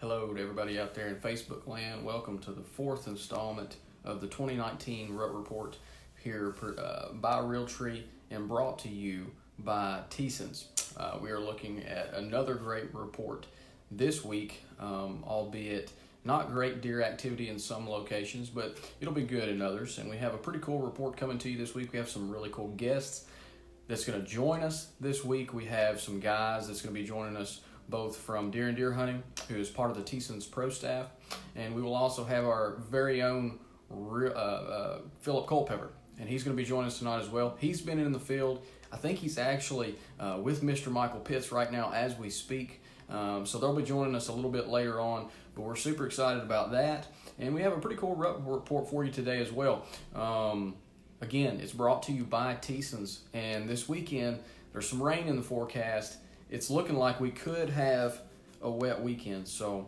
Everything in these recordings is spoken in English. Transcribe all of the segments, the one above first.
Hello to everybody out there in Facebook land. Welcome to the fourth installment of the 2019 Rut Report here by Realtree and brought to you by Theissens. We are looking at another great report this week, albeit not great deer activity in some locations, but it'll be good in others. And we have a pretty cool report coming to you this week. We have some really cool guests that's going to join us this week. We have some guys that's going to be joining us both from Deer and Deer Hunting, who is part of the Theissens pro staff, and we will also have our very own Philip Culpepper, and he's going to be joining us tonight as well. He's been in the field. I think he's actually with Mr. Michael Pitts right now as we speak, so they'll be joining us a little bit later on, but we're super excited about that, and we have a pretty cool report for you today as well. Again, it's brought to you by Thiessens, and this weekend there's some rain in the forecast. It's looking like we could have a wet weekend, so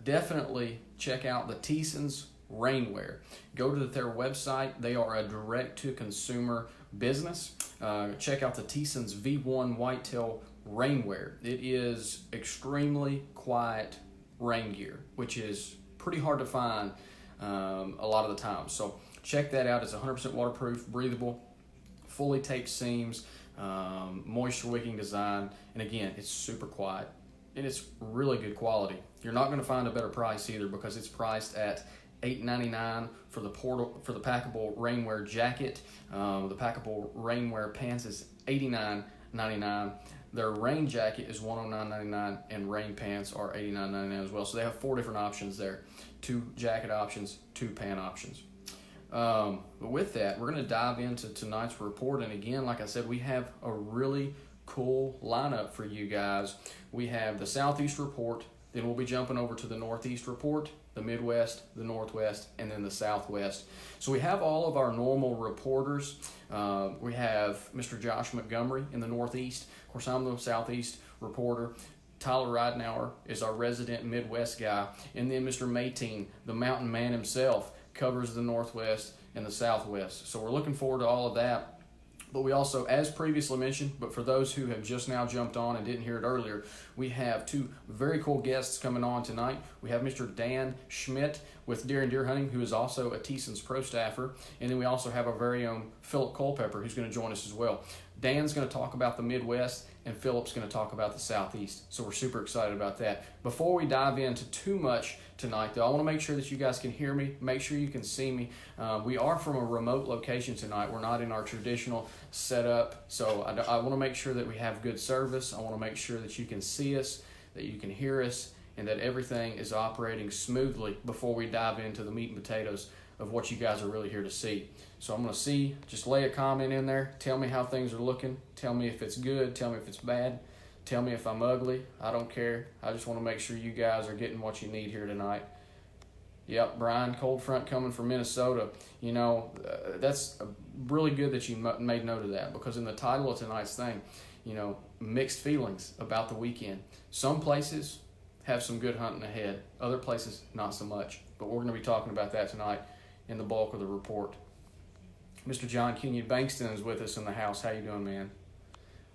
definitely check out the Thiessens rainwear. Go to their website. They are a direct-to-consumer business. Check out the Thiessens V1 Whitetail rainwear. It is extremely quiet rain gear, which is pretty hard to find a lot of the time. So check that out. It's 100% waterproof, breathable, fully taped seams, moisture wicking design, and again, it's super quiet and it's really good quality. You're not going to find a better price either, because it's priced at $8.99 for the packable rainwear jacket. The packable rainwear pants is $89.99. Their rain jacket is $109.99, and rain pants are $89.99 as well. So they have 4 different options there: 2 jacket options, 2 pant options. But with that, we're going to dive into tonight's report. And again, like I said, we have a really cool lineup for you guys. We have the Southeast report, then we'll be jumping over to the Northeast report, the Midwest, the Northwest, and then the Southwest. So we have all of our normal reporters. We have Mr. Josh Montgomery in the Northeast. Of course, I'm the Southeast reporter. Tyler Ridenauer is our resident Midwest guy. And then Mr. Mayteen, the mountain man himself, covers the Northwest and the Southwest. So we're looking forward to all of that. But we also, as previously mentioned, but for those who have just now jumped on and didn't hear it earlier, we have 2 very cool guests coming on tonight. We have Mr. Dan Schmidt with Deer and Deer Hunting, who is also a Thiessens pro staffer. And then we also have our very own Philip Culpepper, who's going to join us as well. Dan's going to talk about the Midwest, and Philip's going to talk about the Southeast. So we're super excited about that. Before we dive into too much tonight, though, I want to make sure that you guys can hear me, make sure you can see me. We are from a remote location tonight. We're not in our traditional setup, so I want to make sure that we have good service. I want to make sure that you can see us, that you can hear us, and that everything is operating smoothly before we dive into the meat and potatoes of what you guys are really here to see. So I'm going to just lay a comment in there. Tell me how things are looking. Tell me if it's good. Tell me if it's bad. Tell me if I'm ugly. I don't care. I just want to make sure you guys are getting what you need here tonight. Yep, Brian, cold front coming from Minnesota. You know, that's really good that you made note of that, because in the title of tonight's thing, you know, mixed feelings about the weekend. Some places have some good hunting ahead. Other places, not so much. But we're going to be talking about that tonight in the bulk of the report. Mr. John Kenyon Bankston is with us in the house. How you doing, man?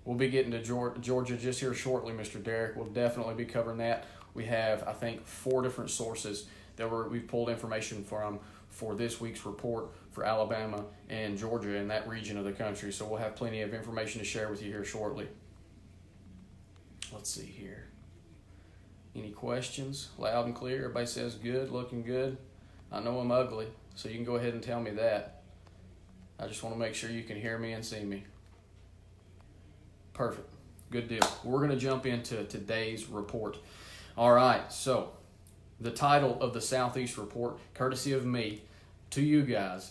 We'll be getting to Georgia just here shortly, Mr. Derek. We'll definitely be covering that. We have, I think, 4 different sources that we've pulled information from for this week's report for Alabama and Georgia in that region of the country. So we'll have plenty of information to share with you here shortly. Let's see here. Any questions? Loud and clear. Everybody says good, looking good. I know I'm ugly, so you can go ahead and tell me that. I just want to make sure you can hear me and see me. Perfect. Good deal. We're going to jump into today's report. All right, so the title of the Southeast report, courtesy of me, to you guys.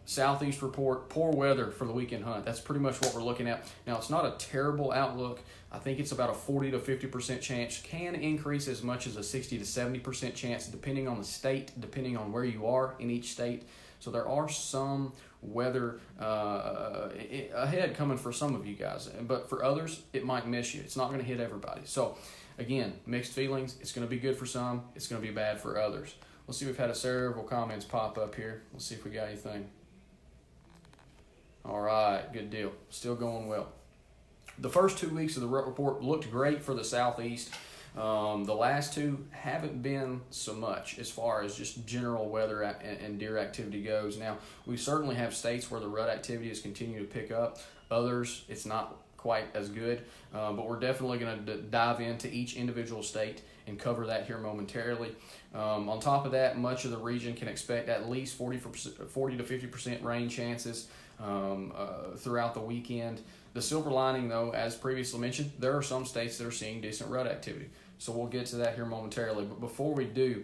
Southeast report, poor weather for the weekend hunt. That's pretty much what we're looking at. Now, it's not a terrible outlook. I think it's about a 40 to 50% chance. Can increase as much as a 60 to 70% chance, depending on the state, depending on where you are in each state. So there are some weather ahead coming for some of you guys, but for others, it might miss you. It's not going to hit everybody. So again, mixed feelings. It's going to be good for some. It's going to be bad for others. Let's see, we've had several comments pop up here. Let's see if we got anything. All right, good deal. Still going well. The first 2 weeks of the Rut Report looked great for the Southeast. The last two haven't been so much as far as just general weather and deer activity goes. Now, we certainly have states where the rut activity is continuing to pick up. Others, it's not quite as good, but we're definitely going to dive into each individual state and cover that here momentarily. On top of that, much of the region can expect at least 40 to 50% rain chances throughout the weekend. The silver lining, though, as previously mentioned, there are some states that are seeing decent rut activity. So we'll get to that here momentarily. But before we do,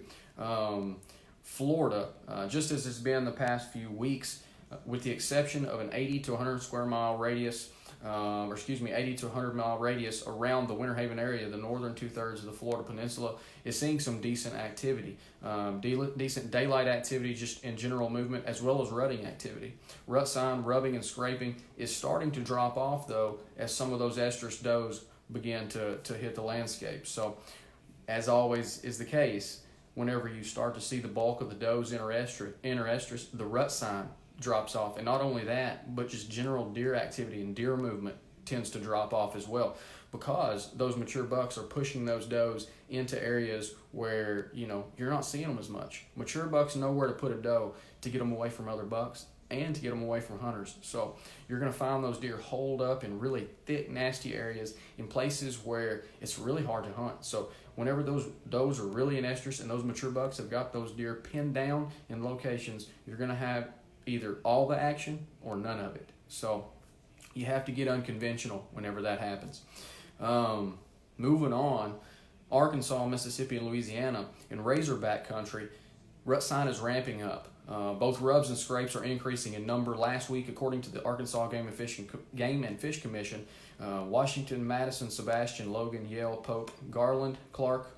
Florida, just as it's been the past few weeks, with the exception of an 80 to 100 square mile radius, 80 to 100 mile radius around the Winter Haven area, the northern 2/3 of the Florida Peninsula is seeing some decent activity, decent daylight activity just in general movement, as well as rutting activity. Rut sign, rubbing, and scraping is starting to drop off, though, as some of those estrus does begin to hit the landscape. So, as always is the case, whenever you start to see the bulk of the does enter estrus, the rut sign drops off. And not only that, but just general deer activity and deer movement tends to drop off as well, because those mature bucks are pushing those does into areas where, you're not seeing them as much. Mature bucks know where to put a doe to get them away from other bucks and to get them away from hunters. So you're going to find those deer holed up in really thick, nasty areas in places where it's really hard to hunt. So whenever those does are really in estrus and those mature bucks have got those deer pinned down in locations, you're going to have either all the action or none of it. So you have to get unconventional whenever that happens. Moving on, Arkansas, Mississippi, and Louisiana, in Razorback country, rut sign is ramping up. Both rubs and scrapes are increasing in number. Last week, according to the Arkansas Game and Fish Commission, Washington, Madison, Sebastian, Logan, Yale, Pope, Garland, Clark,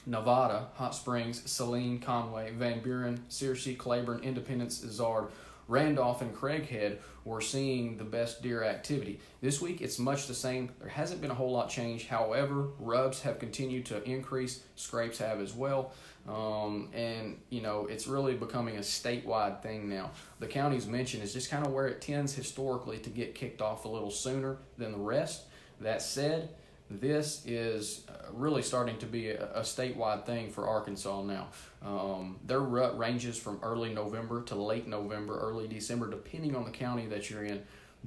Nevada, Hot Springs, Saline, Conway, Van Buren, Searcy, Claiborne, Independence, Izzard, Randolph, and Craighead were seeing the best deer activity. This week, it's much the same. There hasn't been a whole lot change. However, rubs have continued to increase. Scrapes have as well. It's really becoming a statewide thing now. The counties mentioned is just kind of where it tends historically to get kicked off a little sooner than the rest. That said, this is really starting to be a statewide thing for Arkansas now. Their rut ranges from early November to late November, early December, depending on the county that you're in.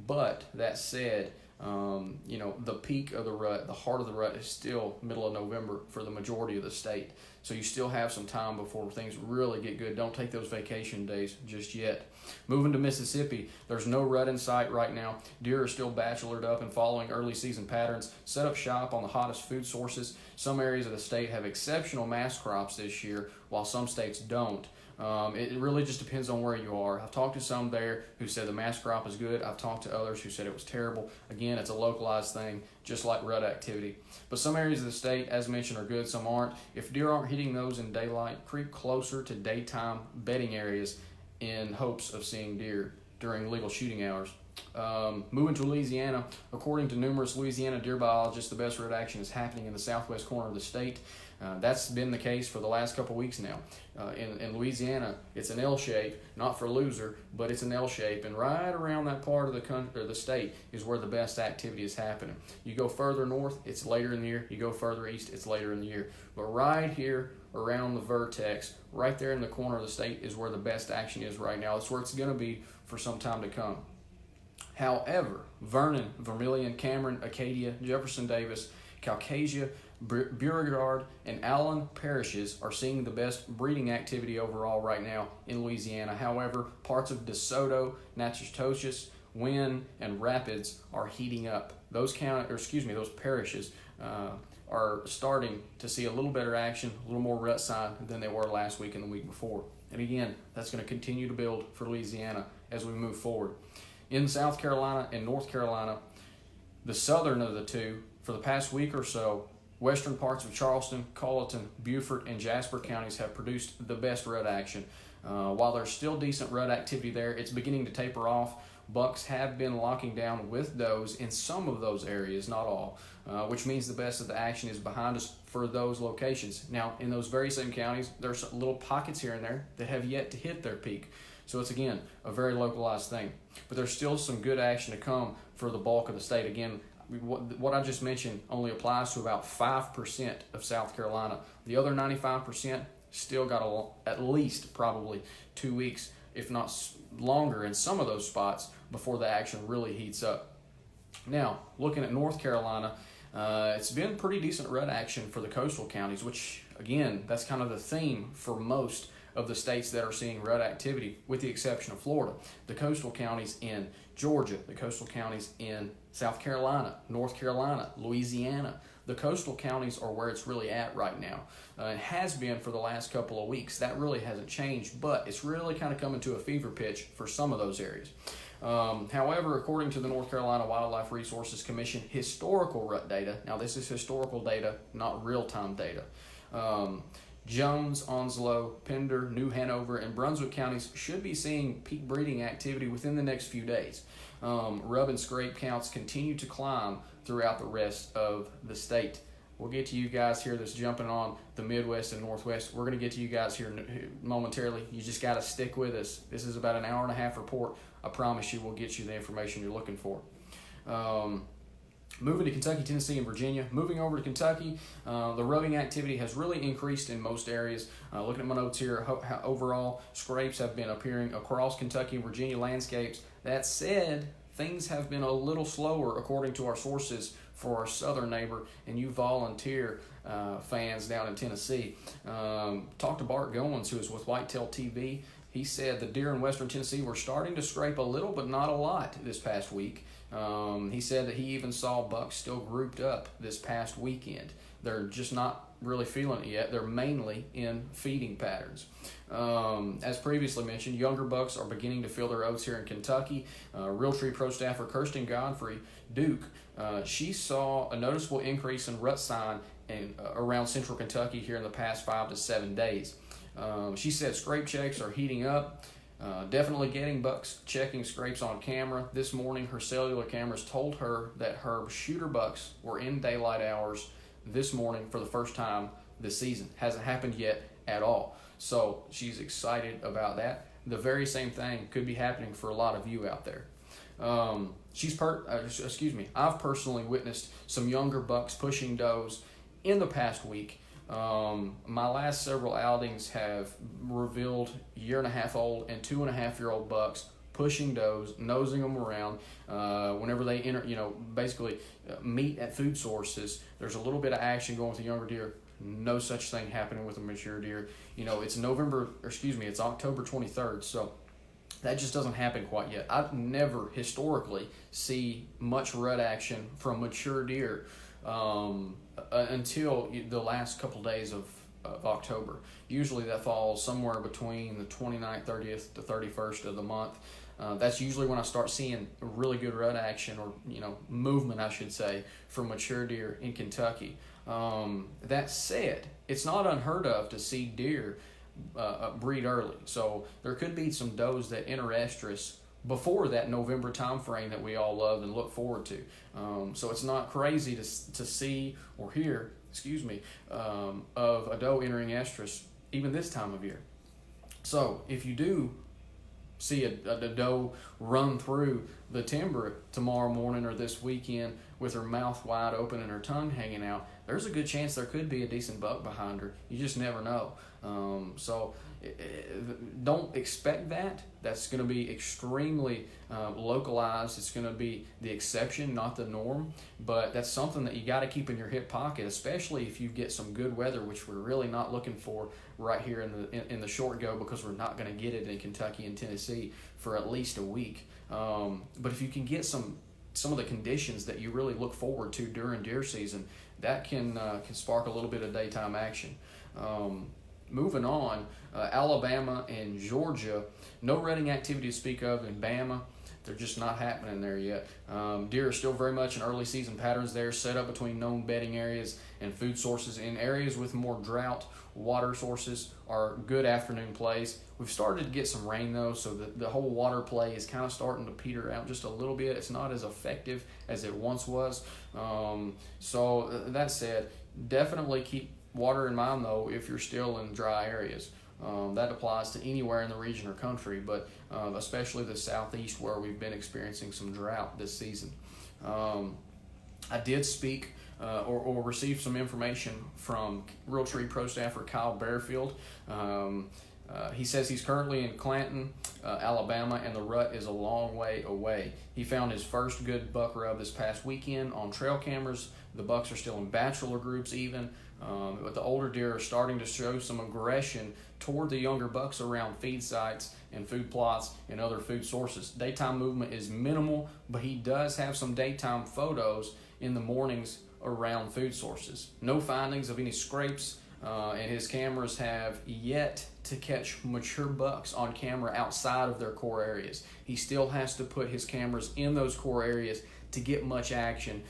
But that said, the peak of the rut, the heart of the rut, is still middle of November for the majority of the state. So you still have some time before things really get good. Don't take those vacation days just yet. Moving to Mississippi, there's no rut in sight right now. Deer are still bachelored up and following early season patterns. Set up shop on the hottest food sources. Some areas of the state have exceptional mass crops this year, while some states don't. It really just depends on where you are. I've talked to some there who said the mass crop is good. I've talked to others who said it was terrible. Again, it's a localized thing, just like rut activity. But some areas of the state, as mentioned, are good, some aren't. If deer aren't hitting those in daylight, creep closer to daytime bedding areas in hopes of seeing deer during legal shooting hours. Moving to Louisiana, according to numerous Louisiana deer biologists, the best rut action is happening in the southwest corner of the state. That's been the case for the last couple weeks now. In Louisiana, it's an L shape, not for loser, but it's an L shape, and right around that part of the country or the state is where the best activity is happening. You go further north, it's later in the year. You go further east, it's later in the year. But right here around the vertex, right there in the corner of the state, is where the best action is right now. That's where it's going to be for some time to come. However, Vernon, Vermilion, Cameron, Acadia, Jefferson Davis, Caucasia, Beauregard, and Allen parishes are seeing the best breeding activity overall right now in Louisiana. However, parts of DeSoto, Natchitoches, Wynn, and Rapids are heating up. Those parishes are starting to see a little better action, a little more rut sign than they were last week and the week before. And again, that's going to continue to build for Louisiana as we move forward. In South Carolina and North Carolina, the southern of the two, for the past week or so, western parts of Charleston, Colleton, Beaufort, and Jasper counties have produced the best rut action. While there's still decent rut activity there, it's beginning to taper off. Bucks have been locking down with does in some of those areas, not all, which means the best of the action is behind us for those locations. Now, in those very same counties, there's little pockets here and there that have yet to hit their peak. So it's, again, a very localized thing. But there's still some good action to come for the bulk of the state. Again, what I just mentioned only applies to about 5% of South Carolina. The other 95% still got at least probably 2 weeks, if not longer in some of those spots, before the action really heats up. Now, looking at North Carolina, it's been pretty decent rut action for the coastal counties, which, again, that's kind of the theme for most of the states that are seeing rut activity, with the exception of Florida. The coastal counties in Georgia, the coastal counties in South Carolina, North Carolina, Louisiana. The coastal counties are where it's really at right now. It has been for the last couple of weeks. That really hasn't changed, but it's really kind of coming to a fever pitch for some of those areas. However, according to the North Carolina Wildlife Resources Commission historical rut data, now this is historical data, not real-time data, Jones, Onslow, Pender, New Hanover, and Brunswick counties should be seeing peak breeding activity within the next few days. Rub and scrape counts continue to climb throughout the rest of the state. We'll get to you guys here that's jumping on the Midwest and Northwest. We're going to get to you guys here momentarily. You just got to stick with us. This is about an hour and a half report. I promise you we'll get you the information you're looking for. Moving to Kentucky, Tennessee, and Virginia. Moving over to Kentucky, the rubbing activity has really increased in most areas. Looking at my notes here, overall, scrapes have been appearing across Kentucky and Virginia landscapes. That said, things have been a little slower, according to our sources, for our southern neighbor and you volunteer fans down in Tennessee. Talked to Bart Goins, who is with Whitetail TV. He said the deer in western Tennessee were starting to scrape a little, but not a lot this past week. He said that he even saw bucks still grouped up this past weekend. They're just not really feeling it yet. They're mainly in feeding patterns. As previously mentioned, younger bucks are beginning to feel their oats here in Kentucky. Realtree Pro staffer Kirsten Godfrey Duke, she saw a noticeable increase in rut sign around central Kentucky here in the past 5 to 7 days. She said scrape checks are heating up. Definitely getting bucks checking scrapes on camera. This morning, her cellular cameras told her that her shooter bucks were in daylight hours this morning for the first time this season. Hasn't happened yet at all. So she's excited about that. The very same thing could be happening for a lot of you out there. I've personally witnessed some younger bucks pushing does in the past week. My last several outings have revealed 1.5-year-old and 2.5-year-old bucks pushing does, nosing them around. Whenever they enter, basically meet at food sources, there's a little bit of action going with the younger deer. No such thing happening with a mature deer. It's it's October 23rd, so that just doesn't happen quite yet. I've never historically see much rut action from mature deer until the last couple days of October. Usually that falls somewhere between the 29th, 30th to 31st of the month. That's usually when I start seeing really good rut action, or movement, I should say, from mature deer in Kentucky. That said, it's not unheard of to see deer breed early. So there could be some does that enter estrus before that November time frame that we all love and look forward to. So it's not crazy to see or hear, of a doe entering estrus even this time of year. So if you do see a doe run through the timber tomorrow morning or this weekend with her mouth wide open and her tongue hanging out, there's a good chance there could be a decent buck behind her. You just never know. So don't expect that. That's going to be extremely localized. It's going to be the exception, not the norm. But that's something that you got to keep in your hip pocket, especially if you get some good weather, which we're really not looking for right here in the short go, because we're not going to get it in Kentucky and Tennessee for at least a week. But if you can get some of the conditions that you really look forward to during deer season, that can spark a little bit of daytime action. Moving on, Alabama and Georgia, no rutting activity to speak of in Bama. They're just not happening there yet. Deer are still very much in early season patterns there, set up between known bedding areas and food sources. In areas with more drought, water sources are good afternoon plays. We've started to get some rain though, so the whole water play is kind of starting to peter out just a little bit. It's not as effective as it once was. So that said, definitely keep water in mind though if you're still in dry areas. That applies to anywhere in the region or country, but especially the southeast where we've been experiencing some drought this season. I did speak or receive some information from Realtree Pro staffer Kyle Bearfield. He says he's currently in Clanton, Alabama, and the rut is a long way away. He found his first good buck rub this past weekend on trail cameras. The bucks are still in bachelor groups even, but the older deer are starting to show some aggression toward the younger bucks around feed sites and food plots and other food sources. Daytime movement is minimal, but he does have some daytime photos in the mornings around food sources. No findings of any scrapes, and his cameras have yet to catch mature bucks on camera outside of their core areas. He still has to put his cameras in those core areas to get much action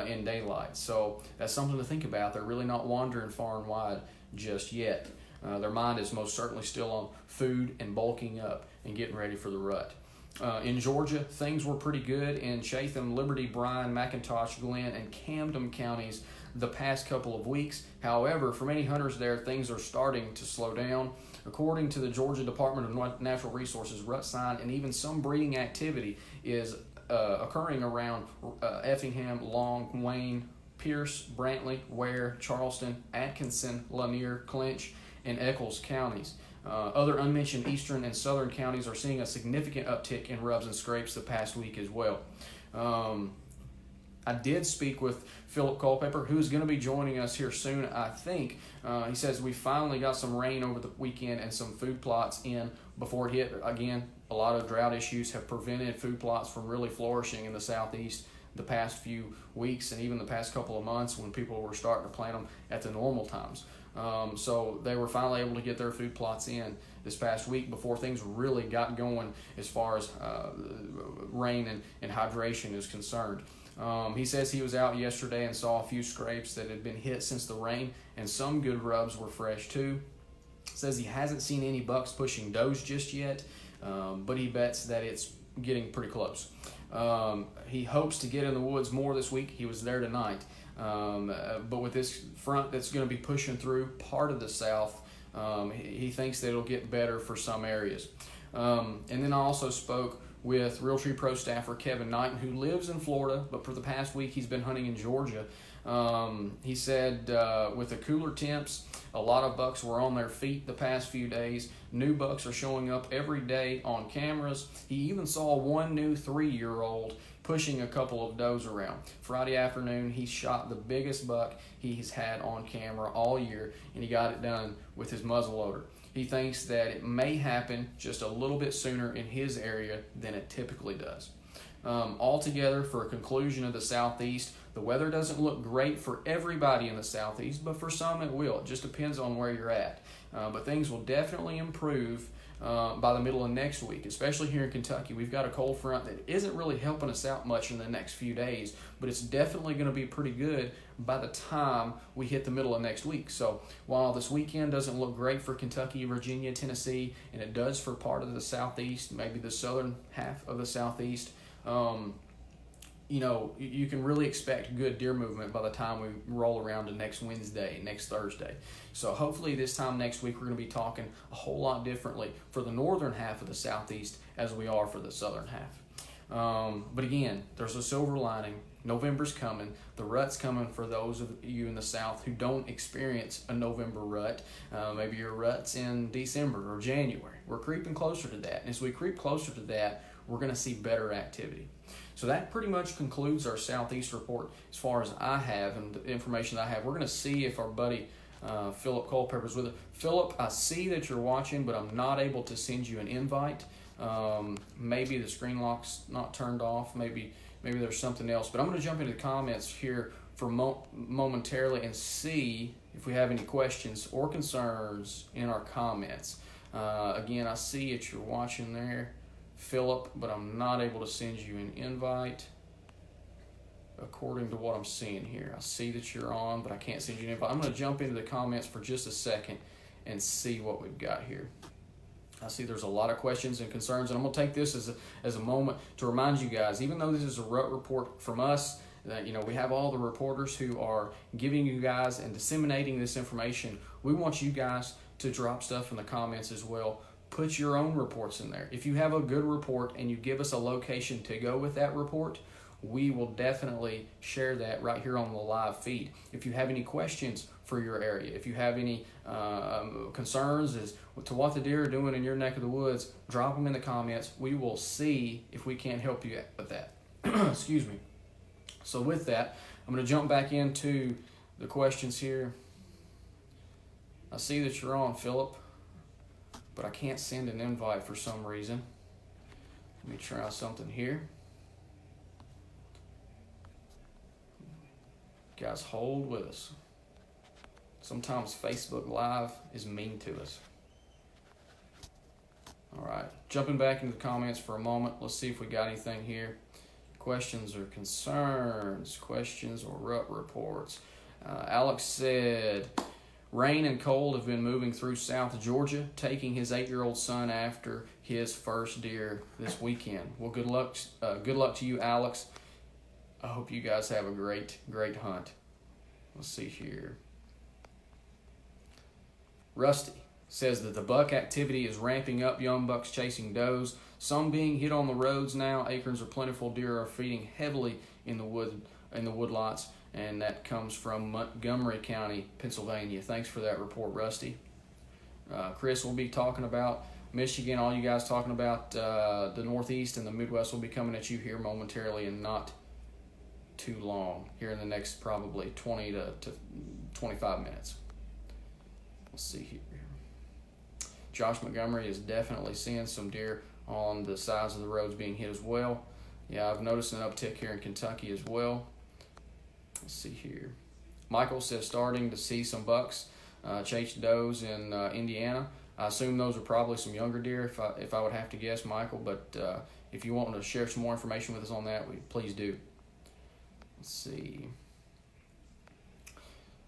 in daylight. So that's something to think about. They're really not wandering far and wide just yet. Their mind is most certainly still on food and bulking up and getting ready for the rut. In Georgia, things were pretty good in Chatham, Liberty, Bryan, McIntosh, Glenn, and Camden counties the past couple of weeks. However, for many hunters there, things are starting to slow down. According to the Georgia Department of Natural Resources, rut sign and even some breeding activity is occurring around Effingham, Long, Wayne, Pierce, Brantley, Ware, Charleston, Atkinson, Lanier, Clinch, and Eccles counties. Other unmentioned eastern and southern counties are seeing a significant uptick in rubs and scrapes the past week as well. I did speak with Philip Culpepper, who's going to be joining us here soon, I think. He says we finally got some rain over the weekend and some food plots in before it hit. Again, a lot of drought issues have prevented food plots from really flourishing in the southeast the past few weeks and even the past couple of months when people were starting to plant them at the normal times. So they were finally able to get their food plots in this past week before things really got going as far as rain and hydration is concerned. He says he was out yesterday and saw a few scrapes that had been hit since the rain, and some good rubs were fresh too. Says he hasn't seen any bucks pushing does just yet, but he bets that it's getting pretty close. He hopes to get in the woods more this week. He was there tonight. But with this front that's going to be pushing through part of the south, he thinks that it'll get better for some areas. And then I also spoke with Realtree Pro staffer Kevin Knighton, who lives in Florida, but for the past week he's been hunting in Georgia. He said with the cooler temps, a lot of bucks were on their feet the past few days. New bucks are showing up every day on cameras. He even saw one new 3-year-old pushing a couple of does around. Friday afternoon, he shot the biggest buck he's had on camera all year, and he got it done with his muzzleloader. He thinks that it may happen just a little bit sooner in his area than it typically does. Altogether, for a conclusion of the southeast, the weather doesn't look great for everybody in the southeast, but for some it will. It just depends on where you're at. But things will definitely improve by the middle of next week, especially here in Kentucky. We've got a cold front that isn't really helping us out much in the next few days, but it's definitely going to be pretty good by the time we hit the middle of next week. So while this weekend doesn't look great for Kentucky, Virginia, Tennessee, and it does for part of the southeast, maybe the southern half of the southeast, you can really expect good deer movement by the time we roll around to next Wednesday, next Thursday. So hopefully this time next week we're going to be talking a whole lot differently for the northern half of the southeast as we are for the southern half. But again, there's a silver lining. November's coming. The rut's coming for those of you in the south who don't experience a November rut. Maybe your rut's in December or January. We're creeping closer to that. And as we creep closer to that, we're going to see better activity. So that pretty much concludes our Southeast report as far as I have and the information that I have. We're going to see if our buddy Philip Culpepper is with us. Philip, I see that you're watching, but I'm not able to send you an invite. Maybe the screen lock's not turned off. Maybe there's something else. But I'm going to jump into the comments here for momentarily and see if we have any questions or concerns in our comments. Again, I see that you're watching there, Philip, but I'm not able to send you an invite according to what I'm seeing here. I see that you're on, but I can't send you an invite. I'm going to jump into the comments for just a second and see what we've got here. I see there's a lot of questions and concerns, and I'm going to take this as a moment to remind you guys, even though this is a rut report from us, that we have all the reporters who are giving you guys and disseminating this information. We want you guys to drop stuff in the comments as well. Put your own reports in there. If you have a good report and you give us a location to go with that report, we will definitely share that right here on the live feed. If you have any questions for your area, if you have any concerns as to what the deer are doing in your neck of the woods, drop them in the comments. We will see if we can't help you with that. Excuse me. So with that, I'm going to jump back into the questions here. I see that you're on, Philip, but I can't send an invite for some reason. Let me try something here. Guys, hold with us. Sometimes Facebook Live is mean to us. All right, jumping back into the comments for a moment. Let's see if we got anything here. Questions or concerns, questions or rut reports. Alex said, rain and cold have been moving through South Georgia, taking his 8-year-old son after his first deer this weekend. Well, good luck to you, Alex. I hope you guys have a great hunt. Let's see here. Rusty says that the buck activity is ramping up, young bucks chasing does, some being hit on the roads now. Acorns are plentiful. Deer are feeding heavily in the woodlots, and that comes from Montgomery County, Pennsylvania. Thanks for that report, Rusty. Chris will be talking about Michigan. All you guys talking about the Northeast and the Midwest will be coming at you here momentarily and not too long, here in the next probably 20 to 25 minutes. Let's see here. Josh Montgomery is definitely seeing some deer on the sides of the roads being hit as well. Yeah, I've noticed an uptick here in Kentucky as well. Let's see here. Michael says starting to see some bucks chase does in Indiana. I assume those are probably some younger deer if I would have to guess, Michael, but if you want to share some more information with us on that, please do. Let's see.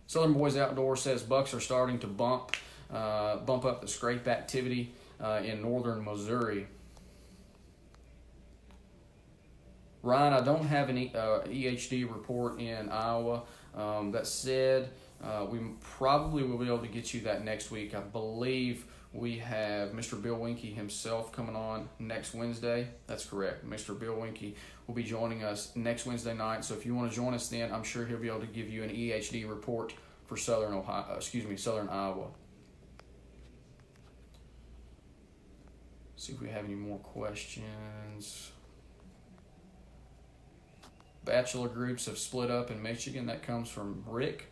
Southern Boys Outdoors says bucks are starting to bump up the scrape activity in northern Missouri. Ryan, I don't have an EHD report in Iowa. That said, we probably will be able to get you that next week. I believe we have Mr. Bill Winke himself coming on next Wednesday. That's correct. Mr. Bill Winke will be joining us next Wednesday night. So if you want to join us then, I'm sure he'll be able to give you an EHD report for Southern Iowa. See if we have any more questions. Bachelor groups have split up in Michigan. That comes from Rick.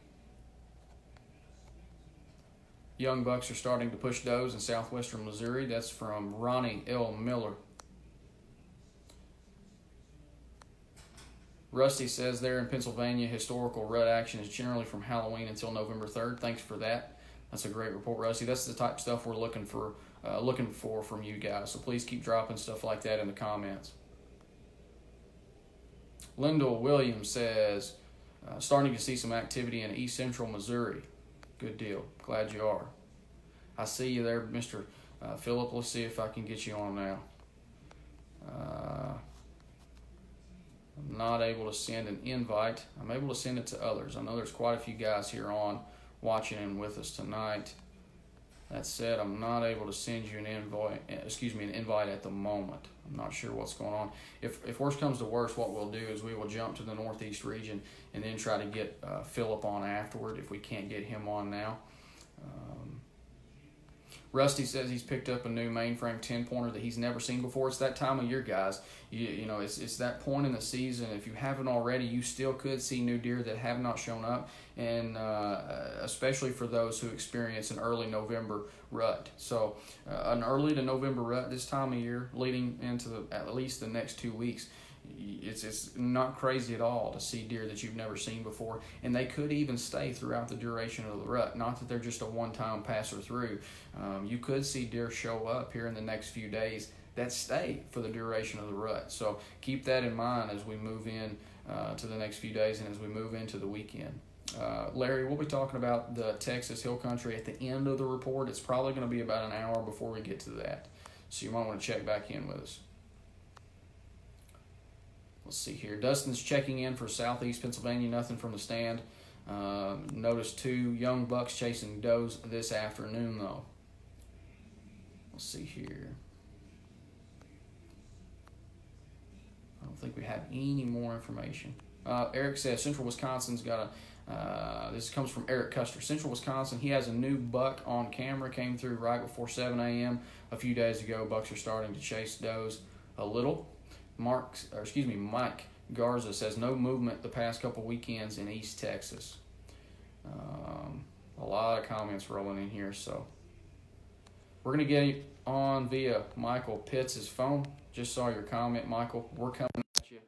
Young bucks are starting to push does in southwestern Missouri. That's from Ronny L. Miller. Rusty says there in Pennsylvania, historical rut action is generally from Halloween until November 3rd. Thanks for that. That's a great report, Rusty. That's the type of stuff we're looking for from you guys. So please keep dropping stuff like that in the comments. Lyndall Williams says, starting to see some activity in east central Missouri. Good deal. Glad you are. I see you there, Mr. Phillip. Let's see if I can get you on now. I'm not able to send an invite. I'm able to send it to others. I know there's quite a few guys here on watching and with us tonight. That said, I'm not able to send you an invite at the moment. I'm not sure what's going on. If worse comes to worse, what we'll do is we will jump to the Northeast region and then try to get Philip on afterward if we can't get him on now. Rusty says he's picked up a new mainframe 10-pointer that he's never seen before. It's that time of year, guys. You know, it's that point in the season. If you haven't already, you still could see new deer that have not shown up, and especially for those who experience an early November rut. So an early to November rut this time of year, leading into at least the next 2 weeks, it's not crazy at all to see deer that you've never seen before, and they could even stay throughout the duration of the rut. Not that they're just a one-time passer through. You could see deer show up here in the next few days that stay for the duration of the rut. So keep that in mind as we move in to the next few days and as we move into the weekend. Larry, we'll be talking about the Texas Hill Country at the end of the report. It's probably going to be about an hour before we get to that, so you might want to check back in with us. Let's see here. Dustin's checking in for Southeast Pennsylvania. Nothing from the stand. Noticed 2 young bucks chasing does this afternoon, though. Let's see here. don't think we have any more information. Eric says Central Wisconsin's got a. This comes from Eric Custer. Central Wisconsin, he has a new buck on camera. Came through right before 7 a.m. a few days ago. Bucks are starting to chase does a little. Mike Garza says no movement the past couple weekends in East Texas. A lot of comments rolling in here, so we're going to get on via Michael Pitts' phone. Just saw your comment, Michael. We're coming at you.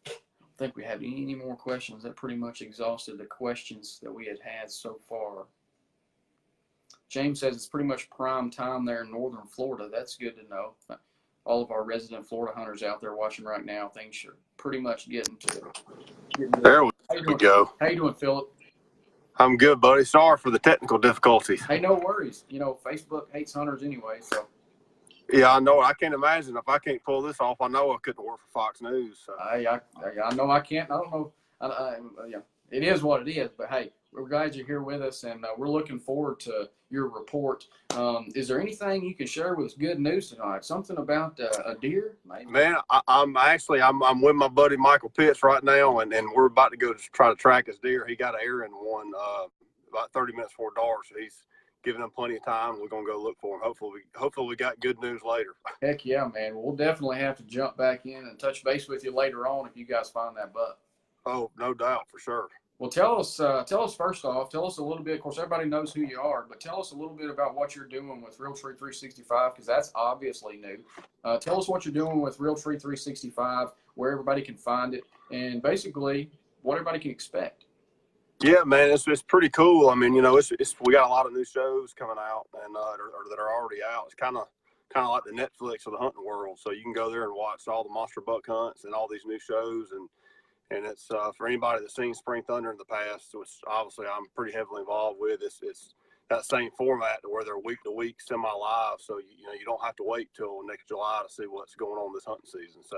I don't think we have any more questions. That pretty much exhausted the questions that we had so far. James says it's pretty much prime time there in northern Florida. That's good to know. All of our resident Florida hunters out there watching right now, things are pretty much getting to it. There we go. How you doing, Philip? I'm good, buddy. Sorry for the technical difficulties. Hey, no worries. You know, Facebook hates hunters anyway, so. Yeah, I know. I can't imagine if I can't pull this off. I know I couldn't work for Fox News. So. I know I can't. I don't know. Yeah, it is what it is. But hey, we're glad you're here with us, and we're looking forward to your report. Is there anything you can share with us? Good news tonight? Something about a deer, maybe? Man, I'm with my buddy Michael Pitts right now, and we're about to go to try to track his deer. He got an errand one about 30 minutes before dark, so he's giving them plenty of time. We're gonna go look for him. Hopefully we got good news later. Heck yeah, man. We'll definitely have to jump back in and touch base with you later on if you guys find that buck. Oh, no doubt, for sure. Well, tell us first off, tell us a little bit. Of course, everybody knows who you are, but tell us a little bit about what you're doing with Realtree 365, because that's obviously new. Tell us what you're doing with Realtree 365, where everybody can find it, and basically what everybody can expect. Yeah, man, it's pretty cool. I mean, you know, we got a lot of new shows coming out and or that are already out. It's kind of like the Netflix of the hunting world. So you can go there and watch all the monster buck hunts and all these new shows, and it's for anybody that's seen Spring Thunder in the past, which obviously I'm pretty heavily involved with. It's that same format to where they're week to week, semi-live. So you don't have to wait till next July to see what's going on this hunting season. So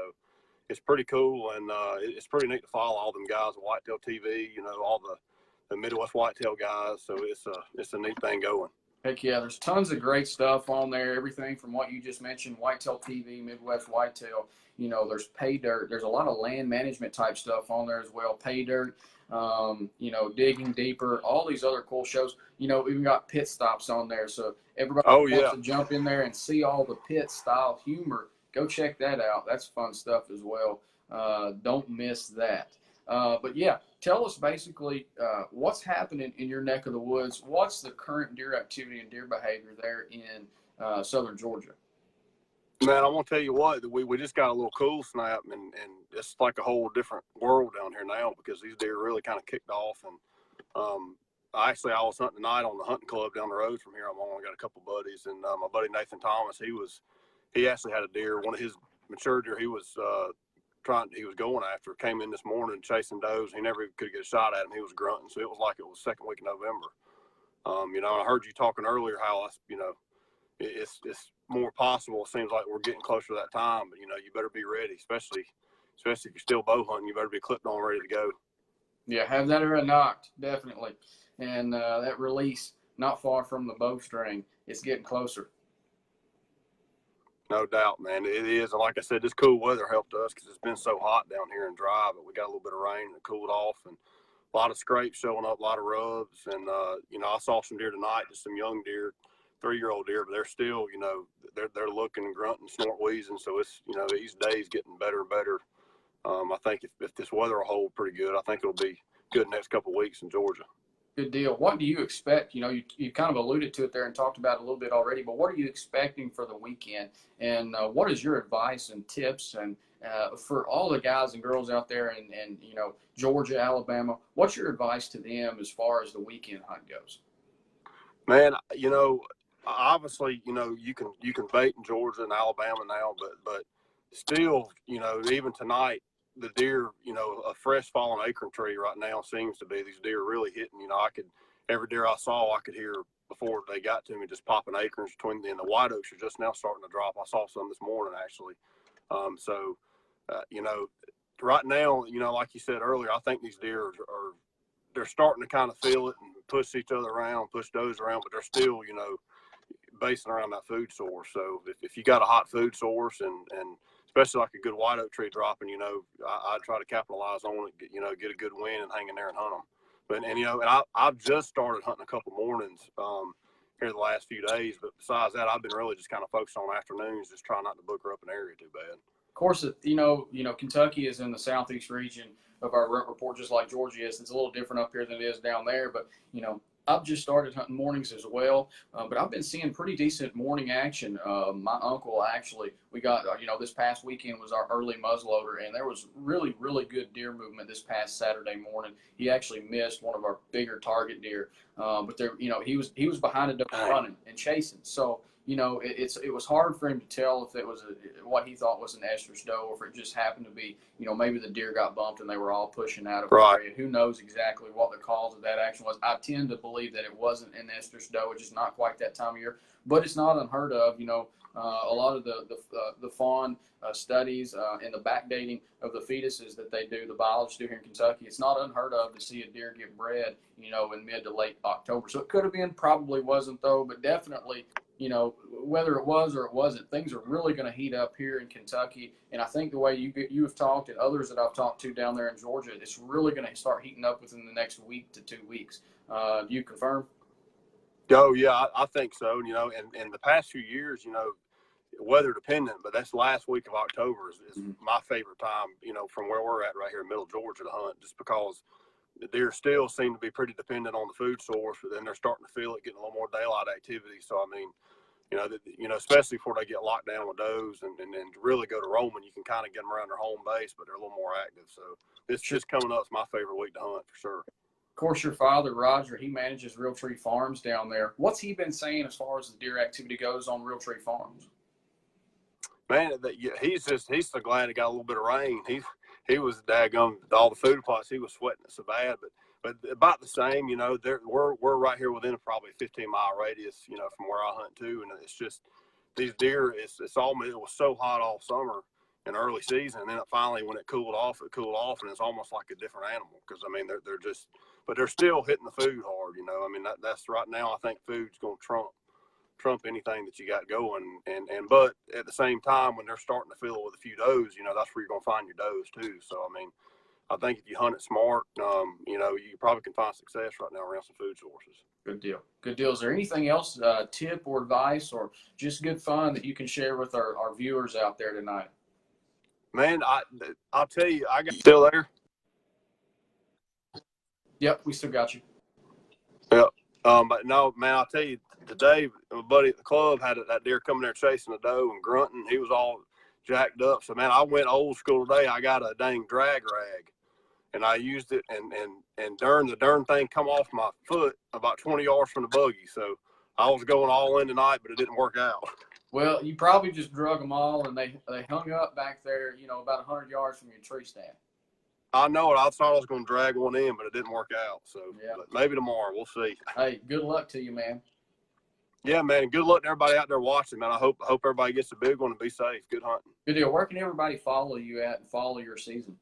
it's pretty cool, and it's pretty neat to follow all them guys at Whitetail TV. You know, all the Midwest Whitetail guys. So it's a neat thing going. Heck yeah, there's tons of great stuff on there. Everything from what you just mentioned, Whitetail TV, Midwest Whitetail. You know, there's pay dirt. There's a lot of land management type stuff on there as well. Pay dirt, you know, digging deeper, all these other cool shows. You know, we've got pit stops on there. So everybody wants to jump in there and see all the pit style humor. Go check that out. That's fun stuff as well. Don't miss that. But yeah, tell us basically what's happening in your neck of the woods. What's the current deer activity and deer behavior there in southern Georgia? Man, I want to tell you what, we just got a little cool snap, and it's like a whole different world down here now because these deer really kind of kicked off. And I was hunting tonight on the hunting club down the road from here. I got a couple buddies, and my buddy Nathan Thomas, he actually had a deer, one of his mature deer he was going after, came in this morning chasing does. He never could get a shot at him. He was grunting, so it was like it was second week of November. You know, and I heard you talking earlier how it's more possible. It seems like we're getting closer to that time, but you know, you better be ready, especially if you're still bow hunting. You better be clipped on, ready to go. Yeah, have that arrow knocked, definitely, and that release not far from the bowstring. It's getting closer. No doubt, man. It is. And like I said, this cool weather helped us because it's been so hot down here and dry, but we got a little bit of rain and it cooled off, and a lot of scrapes showing up, a lot of rubs. And, you know, I saw some deer tonight, just some young deer, 3-year-old deer, but they're still, you know, they're looking and grunting, snort wheezing. So it's, you know, each day is getting better and better. I think if this weather will hold pretty good, I think it'll be good next couple of weeks in Georgia. Good deal. What do you expect? You know, you kind of alluded to it there and talked about it a little bit already, but what are you expecting for the weekend? And what is your advice and tips and for all the guys and girls out there in you know, Georgia, Alabama, what's your advice to them as far as the weekend hunt goes? Man, you know, obviously, you know, you can bait in Georgia and Alabama now, but still, you know, even tonight, the deer, you know, a fresh fallen acorn tree right now seems to be these deer really hitting. You know, every deer I saw, I could hear before they got to me just popping acorns between the white oaks are just now starting to drop. I saw some this morning actually. You know, right now, like you said earlier, I think these deer they're starting to kind of feel it and push each other around, push does around, but they're still, basing around that food source. So if you got a hot food source and especially like a good white oak tree dropping, I try to capitalize on it, get a good wind and hang in there and hunt them. But, and I've just started hunting a couple mornings here the last few days. But besides that, I've been really just kind of focused on afternoons, just trying not to book her up an area too bad. Of course, Kentucky is in the southeast region of our rut report, just like Georgia is. It's a little different up here than it is down there, but I've just started hunting mornings as well, but I've been seeing pretty decent morning action. My uncle actually, we got, this past weekend was our early muzzleloader, and there was really, really good deer movement this past Saturday morning. He actually missed one of our bigger target deer, but there, he was behind a doe running and chasing. So, it was hard for him to tell if it was what he thought was an estrus doe, or if it just happened to be, maybe the deer got bumped and they were all pushing out of the area. Who knows exactly what the cause of that action was. I tend to believe that it wasn't an estrus doe. It's just not quite that time of year, but it's not unheard of. A lot of the fawn studies and the backdating of the fetuses that they do, the biologists do here in Kentucky, it's not unheard of to see a deer get bred, in mid to late October. So it could have been, probably wasn't though, but definitely, whether it was or it wasn't, things are really going to heat up here in Kentucky. And I think the way you have talked and others that I've talked to down there in Georgia, it's really going to start heating up within the next week to 2 weeks. Do you confirm? Oh, yeah, I think so. And the past few years, weather dependent, but that's last week of October is my favorite time, from where we're at right here in middle Georgia to hunt, just because the deer still seem to be pretty dependent on the food source, but then they're starting to feel it, getting a little more daylight activity. So, I mean, especially before they get locked down with does and really go to roaming, you can kind of get them around their home base, but they're a little more active. So this just coming up is my favorite week to hunt for sure. Of course, your father, Roger, he manages Realtree Farms down there. What's he been saying as far as the deer activity goes on Realtree Farms? Man, he's so glad he got a little bit of rain. He was daggum all the food plots. He was sweating it so bad, but about the same. We're right here within probably a 15-mile radius, from where I hunt too, and it's just these deer. It was so hot all summer in early season, and then finally when it cooled off, and it's almost like a different animal because I mean they're just, but they're still hitting the food hard. I mean that's right now. I think food's going to trump anything that you got going, but at the same time when they're starting to fill it with a few does, that's where you're going to find your does too. So I mean, I think if you hunt it smart, you probably can find success right now around some food sources. Good deal. Is there anything else, tip or advice or just good fun that you can share with our viewers out there tonight? Man, I'll tell you, I got still there. Yep, we still got you. Yep. But no, man, I'll tell you, today, my buddy at the club had that deer coming there chasing a doe and grunting. He was all jacked up. So, man, I went old school today. I got a dang drag rag, and I used it, and the darn thing come off my foot about 20 yards from the buggy. So I was going all in tonight, but it didn't work out. Well, you probably just drug them all, and they hung up back there, about 100 yards from your tree stand. I know it. I thought I was going to drag one in, but it didn't work out. So maybe tomorrow. We'll see. Hey, good luck to you, man. Yeah, man. Good luck to everybody out there watching, man. I hope everybody gets a big one and be safe. Good hunting. Good deal. Where can everybody follow you at and follow your season?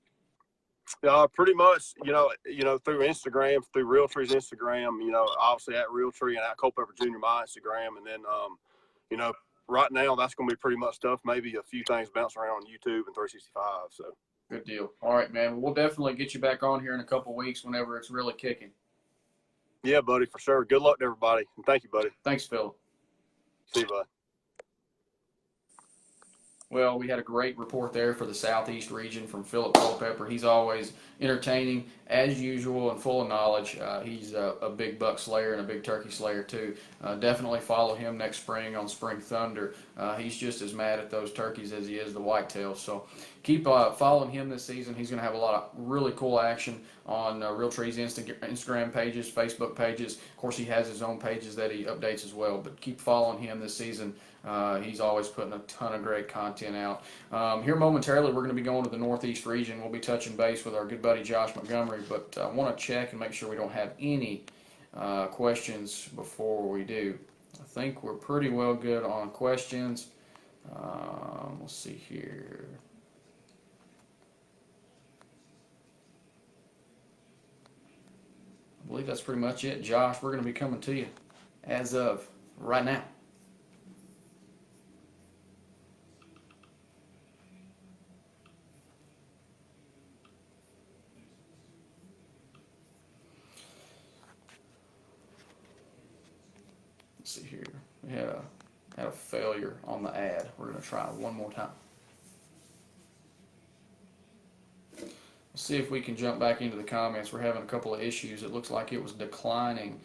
Pretty much, through Instagram, through Realtree's Instagram, obviously at Realtree and at Culpeper Jr. my Instagram. And then, right now that's going to be pretty much stuff. Maybe a few things bouncing around on YouTube and 365. So. Good deal. All right, man. We'll definitely get you back on here in a couple of weeks whenever it's really kicking. Yeah, buddy, for sure. Good luck to everybody. And thank you, buddy. Thanks, Phil. See you, bud. Well, we had a great report there for the Southeast region from Philip Culpeper. He's always entertaining, as usual, and full of knowledge. He's a big buck slayer and a big turkey slayer, too. Definitely follow him next spring on Spring Thunder. He's just as mad at those turkeys as he is the whitetails. So keep following him this season. He's going to have a lot of really cool action on Realtree's Instagram pages, Facebook pages. Of course, he has his own pages that he updates as well. But keep following him this season. He's always putting a ton of great content out. Here momentarily, we're going to be going to the Northeast region. We'll be touching base with our good buddy Josh Montgomery, but I want to check and make sure we don't have any questions before we do. I think we're pretty well good on questions. Let's see here. I believe that's pretty much it. Josh, we're going to be coming to you as of right now. Let's see here. We had a failure on the ad. We're going to try one more time. Let's see if we can jump back into the comments. We're having a couple of issues. It looks like it was declining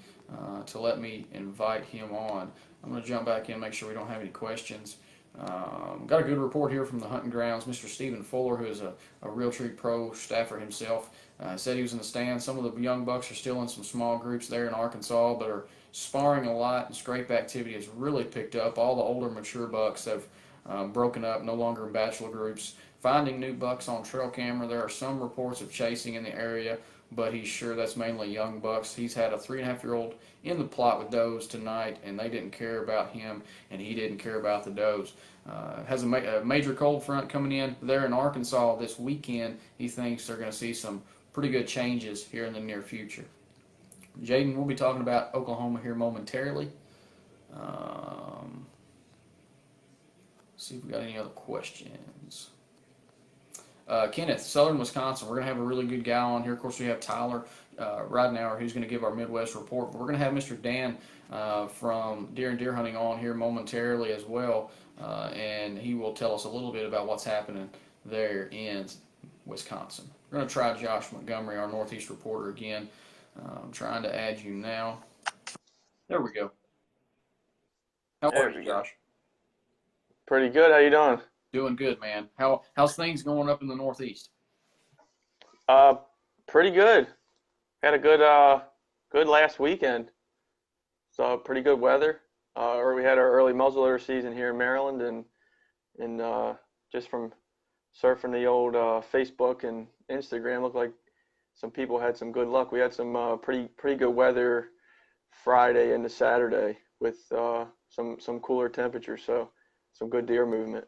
to let me invite him on. I'm going to jump back in, make sure we don't have any questions. Got a good report here from the hunting grounds. Mr. Stephen Fuller, who is a Realtree Pro staffer himself, said he was in the stand. Some of the young bucks are still in some small groups there in Arkansas, but are sparring a lot, and scrape activity has really picked up. All the older mature bucks have broken up, no longer in bachelor groups. Finding new bucks on trail camera. There are some reports of chasing in the area, but he's sure that's mainly young bucks. He's had a 3.5-year-old in the plot with does tonight, and they didn't care about him, and he didn't care about the does. Has a major cold front coming in there in Arkansas this weekend. He thinks they're going to see some pretty good changes here in the near future. Jaden, we'll be talking about Oklahoma here momentarily. See if we got any other questions. Kenneth, Southern Wisconsin. We're going to have a really good guy on here. Of course, we have Tyler Ridenauer, who's going to give our Midwest report. But we're going to have Mr. Dan from Deer and Deer Hunting on here momentarily as well, and he will tell us a little bit about what's happening there in Wisconsin. We're going to try Josh Montgomery, our Northeast reporter, again. I'm trying to add you now. There we go. How are you, Josh? Pretty good. How you doing? Doing good, man. How's things going up in the Northeast? Pretty good. Had a good last weekend. So pretty good weather. We had our early muzzleloader season here in Maryland, and just from surfing the old Facebook and Instagram, looked like some people had some good luck. We had some pretty good weather Friday into Saturday with some cooler temperatures, so some good deer movement.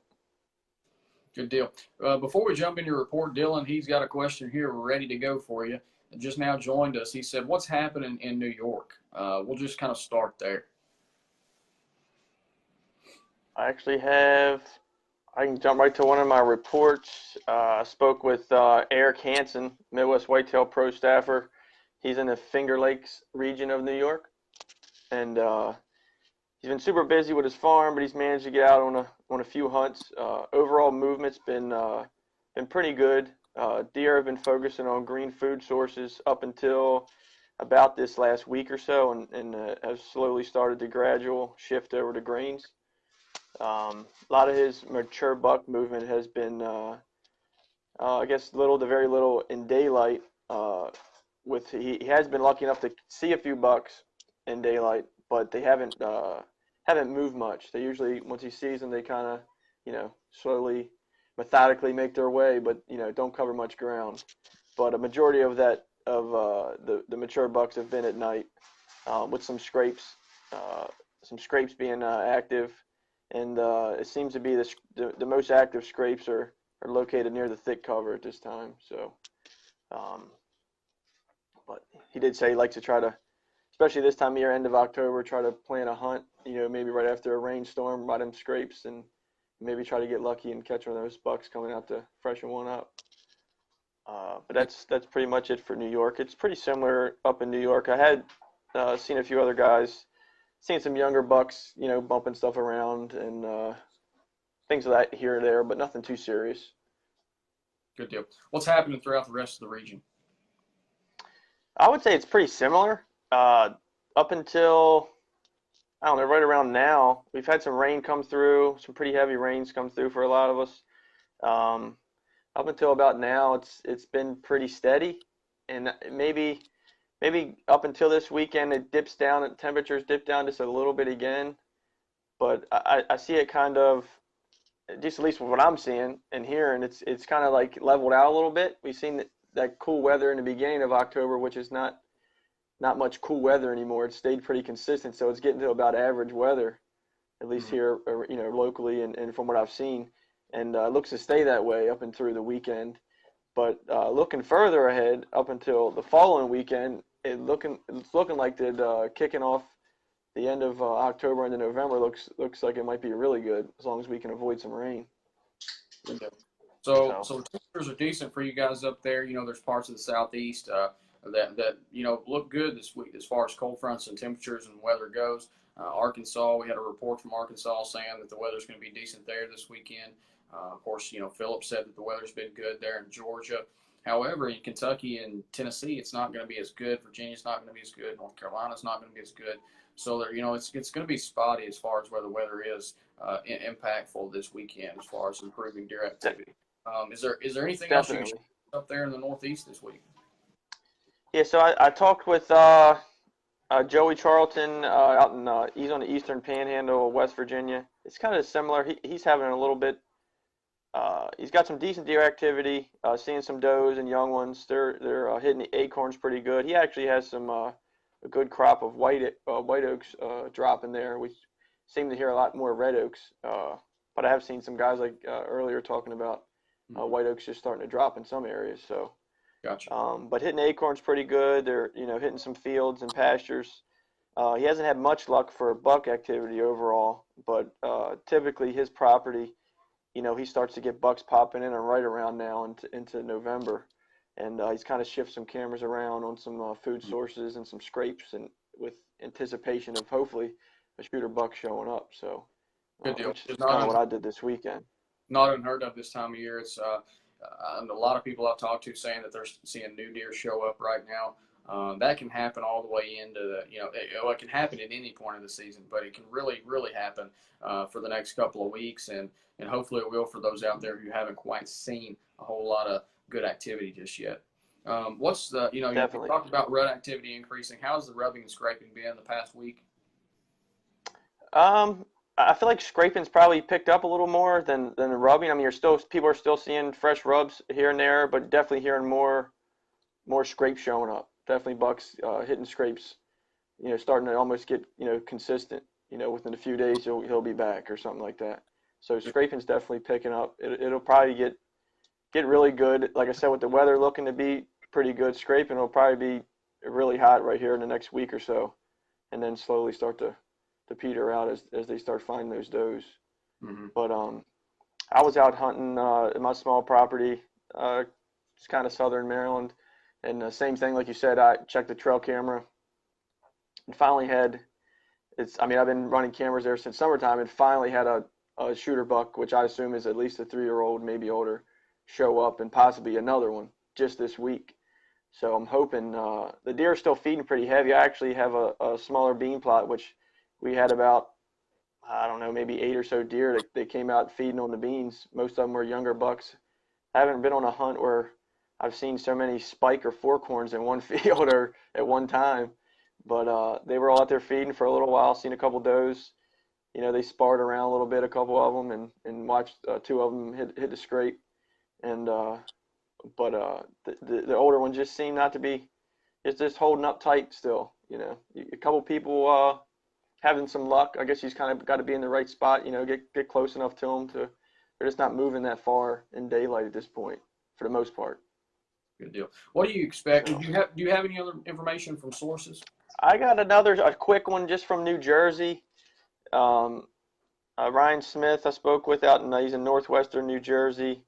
Good deal. Before we jump into your report, Dylan, he's got a question here ready to go for you. Just now joined us. He said, what's happening in New York? We'll just kind of start there. I can jump right to one of my reports. I spoke with Eric Hansen, Midwest Whitetail Pro staffer. He's in the Finger Lakes region of New York. And he's been super busy with his farm, but he's managed to get out on a few hunts. Overall movement's been pretty good. Deer have been focusing on green food sources up until about this last week or so, and have slowly started to gradual shift over to greens. A lot of his mature buck movement has been, I guess, little to very little in daylight. He has been lucky enough to see a few bucks in daylight, but they haven't moved much. They usually, once he sees them, they kind of, slowly, methodically make their way, but don't cover much ground. But a majority of the mature bucks have been at night, with some scrapes being active, and it seems to be the most active scrapes are located near the thick cover at this time. So, but he did say he likes to try to, especially this time of year, end of October, try to plan a hunt, maybe right after a rainstorm, by them scrapes, and maybe try to get lucky and catch one of those bucks coming out to freshen one up. But that's pretty much it for New York. It's pretty similar up in New York. I had seen a few other guys, seen some younger bucks, bumping stuff around and things of that here or there, but nothing too serious. Good deal. What's happening throughout the rest of the region? I would say it's pretty similar. Up until, I don't know, right around now, we've had some rain come through, some pretty heavy rains come through for a lot of us. Up until about now, it's been pretty steady, and maybe up until this weekend, it dips down, temperatures dip down just a little bit again, but I see it kind of, just at least what I'm seeing and hearing, it's kind of like leveled out a little bit. We've seen that cool weather in the beginning of October, which is not much cool weather anymore. It stayed pretty consistent, so it's getting to about average weather, at least here, locally, and from what I've seen, and it looks to stay that way up and through the weekend. But looking further ahead, up until the following weekend, it's looking like that kicking off the end of October into November looks like it might be really good as long as we can avoid some rain. So temperatures are decent for you guys up there. There's parts of the southeast that look good this week as far as cold fronts and temperatures and weather goes. Arkansas, we had a report from Arkansas saying that the weather's going to be decent there this weekend. Of course, Philip said that the weather's been good there in Georgia. However, in Kentucky and Tennessee, it's not going to be as good. Virginia's not going to be as good. North Carolina's not going to be as good. So there, it's going to be spotty as far as where the weather is impactful this weekend as far as improving deer activity. Is there anything else you can share up there in the Northeast this week? Yeah, so I talked with Joey Charlton out in he's on the eastern panhandle of West Virginia. It's kind of similar. He's having a little bit. He's got some decent deer activity, seeing some does and young ones. They're hitting the acorns pretty good. He actually has some a good crop of white oaks dropping there. We seem to hear a lot more red oaks, but I have seen some guys like earlier talking about white oaks just starting to drop in some areas. So, gotcha. But hitting acorns pretty good. They're hitting some fields and pastures. He hasn't had much luck for buck activity overall, but typically his property, he starts to get bucks popping in and right around now into November, and he's kind of shifted some cameras around on some food sources and some scrapes, and with anticipation of hopefully a shooter buck showing up. So, good deal. Which is kind of what I did this weekend. Not unheard of this time of year. It's and a lot of people I've talked to saying that they're seeing new deer show up right now. That can happen all the way into it can happen at any point of the season, but it can really, really happen for the next couple of weeks, and hopefully it will for those out there who haven't quite seen a whole lot of good activity just yet. What's the, you talked about rut activity increasing. How's the rubbing and scraping been the past week? I feel like scraping's probably picked up a little more than the rubbing. I mean, people are still seeing fresh rubs here and there, but definitely hearing more scrapes showing up. Definitely bucks hitting scrapes, starting to almost get consistent. Within a few days he'll be back or something like that. So scraping's definitely picking up. It'll probably get really good. Like I said, with the weather looking to be pretty good, scraping will probably be really hot right here in the next week or so, and then slowly start to peter out as they start finding those does. Mm-hmm. But I was out hunting in my small property, it's kind of southern Maryland, and the same thing like you said. I checked the trail camera and finally had I've been running cameras there since summertime, and finally had a shooter buck, which I assume is at least a 3-year-old, maybe older, show up, and possibly another one just this week. So I'm hoping the deer are still feeding pretty heavy. I actually have a smaller bean plot, which we had about, I don't know, maybe 8 or so deer that came out feeding on the beans. Most of them were younger bucks. I haven't been on a hunt where I've seen so many spike or fork horns in one field or at one time. But they were all out there feeding for a little while, seen a couple does. They sparred around a little bit, a couple of them, and watched 2 of them hit the scrape. And but the older one just seemed not to be, it's just holding up tight still. A couple people having some luck. I guess he's kind of got to be in the right spot. Get close enough to them they're just not moving that far in daylight at this point for the most part. Good deal. What do you expect? Do you have any other information from sources? I got a quick one just from New Jersey. Ryan Smith I spoke with he's in northwestern New Jersey.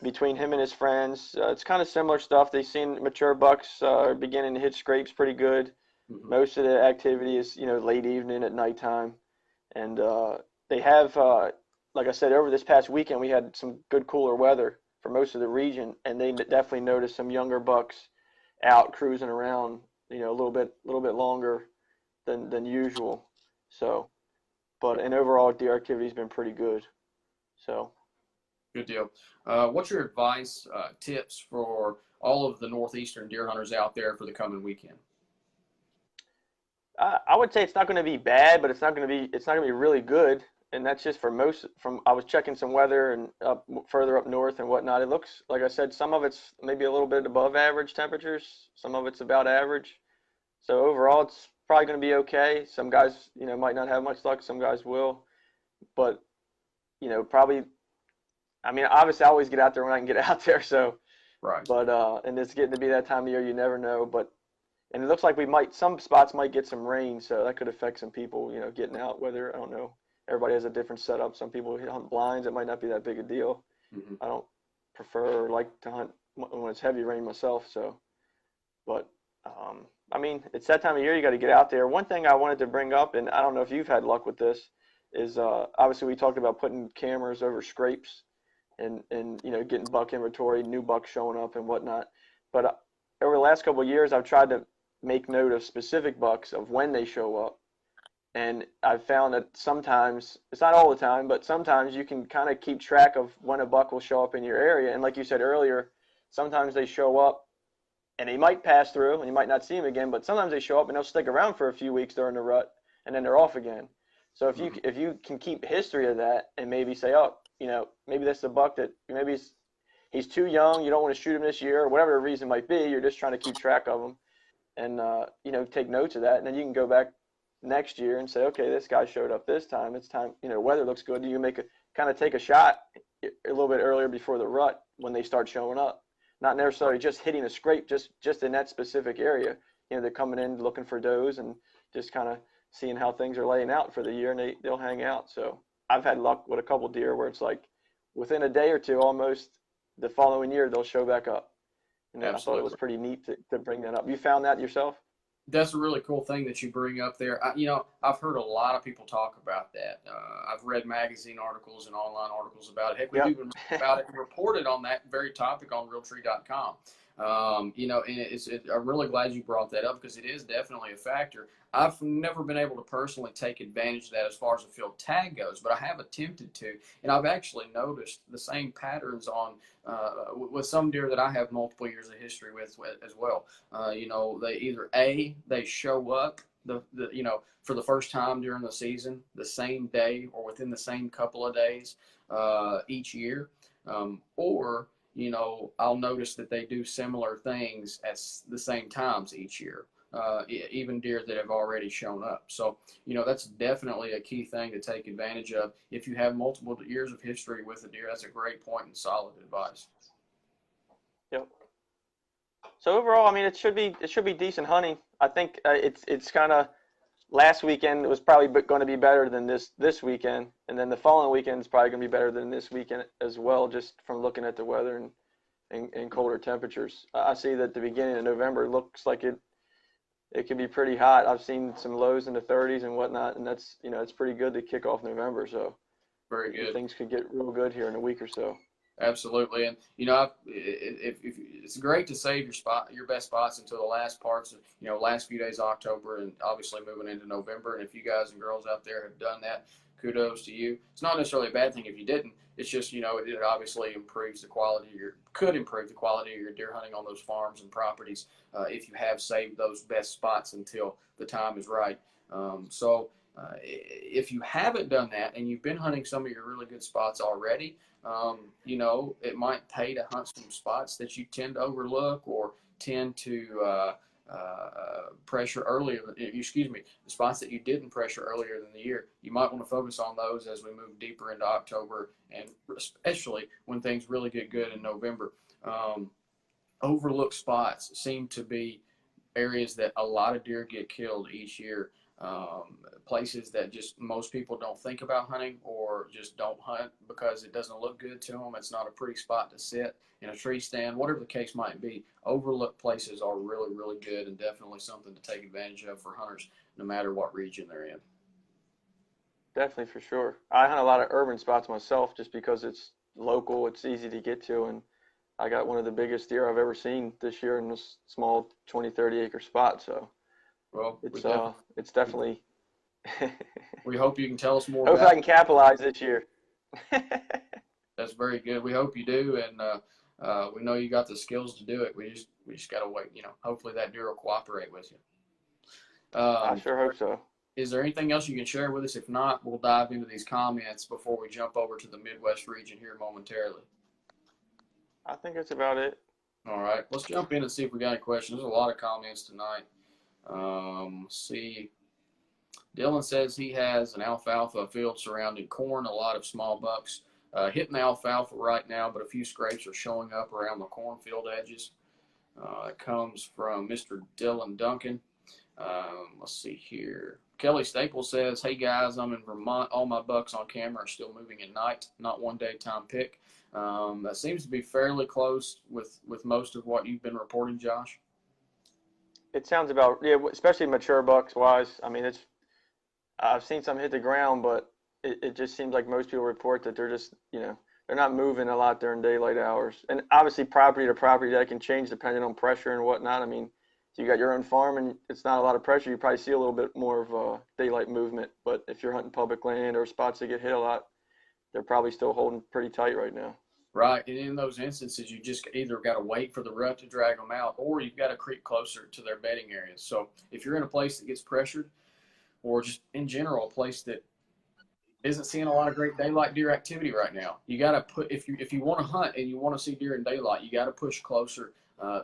Between him and his friends, it's kind of similar stuff. They've seen mature bucks are beginning to hit scrapes pretty good. Mm-hmm. Most of the activity is late evening at nighttime, and they have like I said, over this past weekend we had some good cooler weather for most of the region, and they definitely noticed some younger bucks out cruising around a little bit longer than usual. So, and overall deer activity has been pretty good. So. Good deal. What's your advice, tips for all of the northeastern deer hunters out there for the coming weekend? I would say it's not going to be bad, but it's not going to be really good, and that's just I was checking some weather and further up north and whatnot. It looks like I said, some of it's maybe a little bit above average temperatures, some of it's about average. So overall, it's probably going to be okay. Some guys might not have much luck, some guys will, but probably. I mean, obviously, I always get out there when I can get out there. So, right. But and it's getting to be that time of year, you never know. But And it looks like some spots might get some rain, so that could affect some people, getting out. Whether, I don't know, everybody has a different setup. Some people hunt blinds. It might not be that big a deal. Mm-hmm. I don't prefer or like to hunt when it's heavy rain myself. So, but I mean, it's that time of year. You got to get out there. One thing I wanted to bring up, and I don't know if you've had luck with this, is obviously we talked about putting cameras over scrapes and getting buck inventory, new bucks showing up and whatnot. But over the last couple of years, I've tried to make note of specific bucks of when they show up. And I've found that sometimes, it's not all the time, but sometimes you can kind of keep track of when a buck will show up in your area. And like you said earlier, sometimes they show up and they might pass through and you might not see them again, but sometimes they show up and they'll stick around for a few weeks during the rut and then they're off again. So if you can keep history of that and maybe say, oh, maybe that's the buck that maybe he's too young, you don't want to shoot him this year, or whatever the reason might be, you're just trying to keep track of him and, take notes of that. And then you can go back next year and say, okay, this guy showed up this time. It's time, weather looks good. You can take a shot a little bit earlier before the rut when they start showing up. Not necessarily just hitting a scrape, just in that specific area. They're coming in looking for does and just kind of seeing how things are laying out for the year, and they'll hang out. So I've had luck with a couple deer where it's like within a day or two, almost the following year, they'll show back up. And I thought it was pretty neat to bring that up. You found that yourself? That's a really cool thing that you bring up there. I've heard a lot of people talk about that. I've read magazine articles and online articles about it. Heck, we've even written about it and reported on that very topic on Realtree.com. And I'm really glad you brought that up because it is definitely a factor. I've never been able to personally take advantage of that as far as the field tag goes, but I have attempted to, and I've actually noticed the same patterns on with some deer that I have multiple years of history with as well. They either they show up for the first time during the season the same day or within the same couple of days each year, or I'll notice that they do similar things at the same times each year, even deer that have already shown up. So, that's definitely a key thing to take advantage of. If you have multiple years of history with a deer, that's a great point and solid advice. Yep. So overall, I mean, it should be decent hunting. I think it's kind of last weekend it was probably going to be better than this weekend, and then the following weekend is probably going to be better than this weekend as well, just from looking at the weather and colder temperatures. I see that the beginning of November looks like it can be pretty hot. I've seen some lows in the 30s and whatnot, and that's it's pretty good to kick off November. So very good. Things could get real good here in a week or so. Absolutely, and if it's great to save your best spots until the last parts of last few days of October, and obviously moving into November. And if you guys and girls out there have done that, kudos to you. It's not necessarily a bad thing if you didn't. It's just it obviously could improve the quality of your deer hunting on those farms and properties if you have saved those best spots until the time is right. If you haven't done that and you've been hunting some of your really good spots already, it might pay to hunt some spots that you tend to overlook or tend to pressure earlier. The spots that you didn't pressure earlier in the year. You might want to focus on those as we move deeper into October, and especially when things really get good in November. Overlooked spots seem to be areas that a lot of deer get killed each year. Places that just most people don't think about hunting or just don't hunt because it doesn't look good to them. It's not a pretty spot to sit in a tree stand, whatever the case might be. Overlooked places are really, really good and definitely something to take advantage of for hunters no matter what region they're in. Definitely, for sure. I hunt a lot of urban spots myself just because it's local, it's easy to get to, and I got one of the biggest deer I've ever seen this year in this small 20, 30 acre spot. So well, it's definitely. We hope you can tell us more. Hopefully I can capitalize this year. That's very good. We hope you do, and we know you got the skills to do it. We just gotta wait. Hopefully that deer will cooperate with you. I sure hope so. Is there anything else you can share with us? If not, we'll dive into these comments before we jump over to the Midwest region here momentarily. I think that's about it. All right, let's jump in and see if we got any questions. There's a lot of comments tonight. See, Dylan says he has an alfalfa field surrounding corn, a lot of small bucks hitting the alfalfa right now, but a few scrapes are showing up around the cornfield edges. It comes from Mr. Dylan Duncan. Let's see here. Kelly Staples says, "Hey guys, I'm in Vermont. All my bucks on camera are still moving at night. Not one daytime pick." That seems to be fairly close with most of what you've been reporting, Josh. It sounds about, yeah, especially mature bucks wise. I mean, I've seen some hit the ground, but it just seems like most people report that they're just, they're not moving a lot during daylight hours. And obviously property to property that can change depending on pressure and whatnot. I mean, if you got your own farm and it's not a lot of pressure, you probably see a little bit more of daylight movement. But if you're hunting public land or spots that get hit a lot, they're probably still holding pretty tight right now. Right, and in those instances, you just either got to wait for the rut to drag them out, or you've got to creep closer to their bedding areas. So if you're in a place that gets pressured, or just in general a place that isn't seeing a lot of great daylight deer activity right now, you got to put, if you want to hunt and you want to see deer in daylight, you got to push closer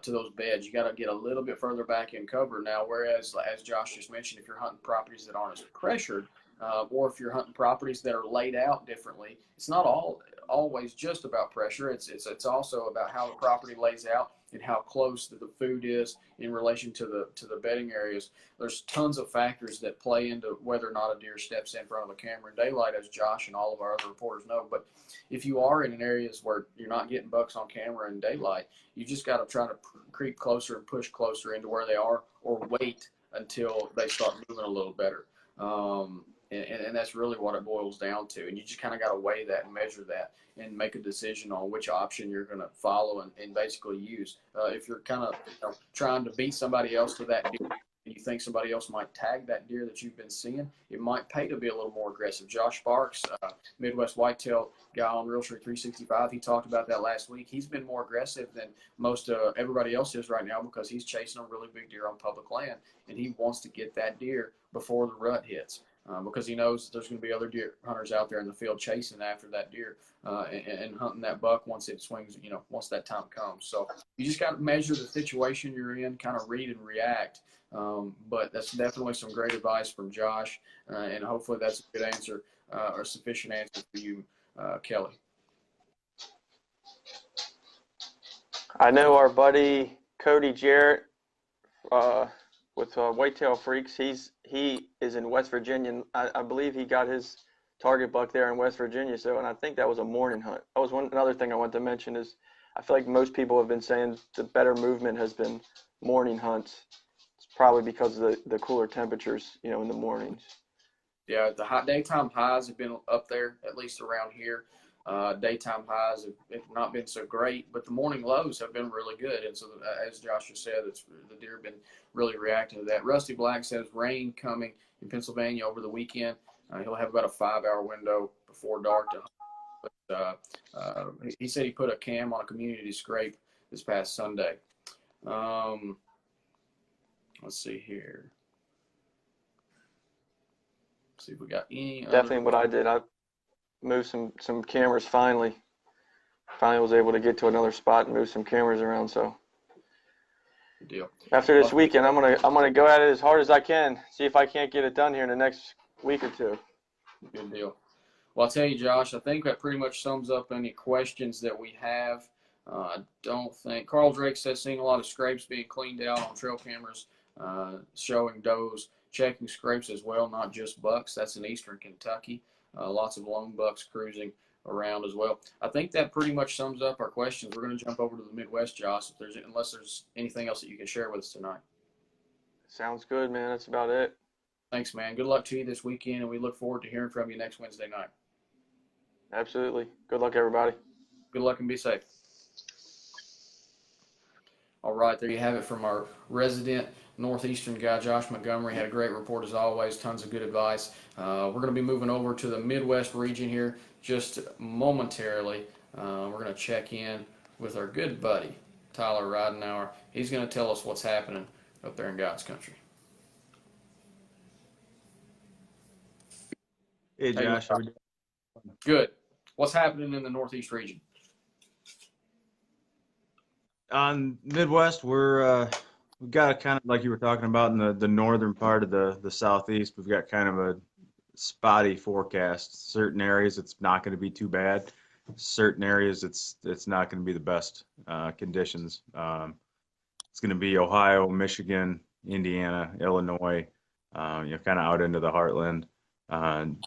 to those beds. You got to get a little bit further back in cover now. Whereas, as Josh just mentioned, if you're hunting properties that aren't as pressured, or if you're hunting properties that are laid out differently, it's not always just about pressure. It's also about how the property lays out and how close the food is in relation to the bedding areas. There's tons of factors that play into whether or not a deer steps in front of a camera in daylight, as Josh and all of our other reporters know. But if you are in areas where you're not getting bucks on camera in daylight, you just got to try to creep closer and push closer into where they are, or wait until they start moving a little better. And that's really what it boils down to. And you just kind of got to weigh that and measure that and make a decision on which option you're going to follow and basically use. If you're kind of trying to beat somebody else to that deer, and you think somebody else might tag that deer that you've been seeing, it might pay to be a little more aggressive. Josh Sparks, Midwest Whitetail guy on Realtree 365, he talked about that last week. He's been more aggressive than most everybody else is right now because he's chasing a really big deer on public land, and he wants to get that deer before the rut hits. Because he knows there's going to be other deer hunters out there in the field chasing after that deer and hunting that buck once it swings, once that time comes. So you just got to measure the situation you're in, kind of read and react. But that's definitely some great advice from Josh, and hopefully that's a good answer or sufficient answer for you, Kelly. I know our buddy Cody Jarrett with Whitetail Freaks. He is in West Virginia. I believe he got his target buck there in West Virginia. So, and I think that was a morning hunt. That was another thing I want to mention is I feel like most people have been saying the better movement has been morning hunts. It's probably because of the cooler temperatures, in the mornings. Yeah, the daytime highs have been up there, at least around here. Daytime highs have not been so great, but the morning lows have been really good. And so, as Josh just said, the deer have been really reacting to that. Rusty Black says rain coming in Pennsylvania over the weekend. He'll have about a 5-hour window before dark to hunt. But he said he put a cam on a community scrape this past Sunday. Let's see here. Let's see if we got any. Definitely what I did. I moved some cameras finally. Finally was able to get to another spot and move some cameras around. So good deal. After this weekend, I'm gonna go at it as hard as I can. See if I can't get it done here in the next week or two. Good deal. Well, I'll tell you, Josh, I think that pretty much sums up any questions that we have. I don't think Carl Drake says seeing a lot of scrapes being cleaned out on trail cameras, showing does, checking scrapes as well, not just bucks. That's in eastern Kentucky. Lots of lone bucks cruising around as well. I think that pretty much sums up our questions. We're going to jump over to the Midwest, Josh, unless there's anything else that you can share with us tonight. Sounds good, man. That's about it. Thanks, man. Good luck to you this weekend, and we look forward to hearing from you next Wednesday night. Absolutely. Good luck, everybody. Good luck and be safe. All right, there you have it from our resident Northeastern guy, Josh Montgomery. Had a great report as always, tons of good advice. We're going to be moving over to the Midwest region here just momentarily. We're going to check in with our good buddy, Tyler Ridenauer. He's going to tell us what's happening up there in God's country. Hey, Josh. How are you doing? Good. What's happening in the Northeast region? On Midwest, we've got kind of like you were talking about in the northern part of the Southeast. We've got kind of a spotty forecast. Certain areas it's not going to be too bad. Certain areas it's not going to be the best conditions. it's going to be Ohio, Michigan, Indiana, Illinois, kind of out into the heartland.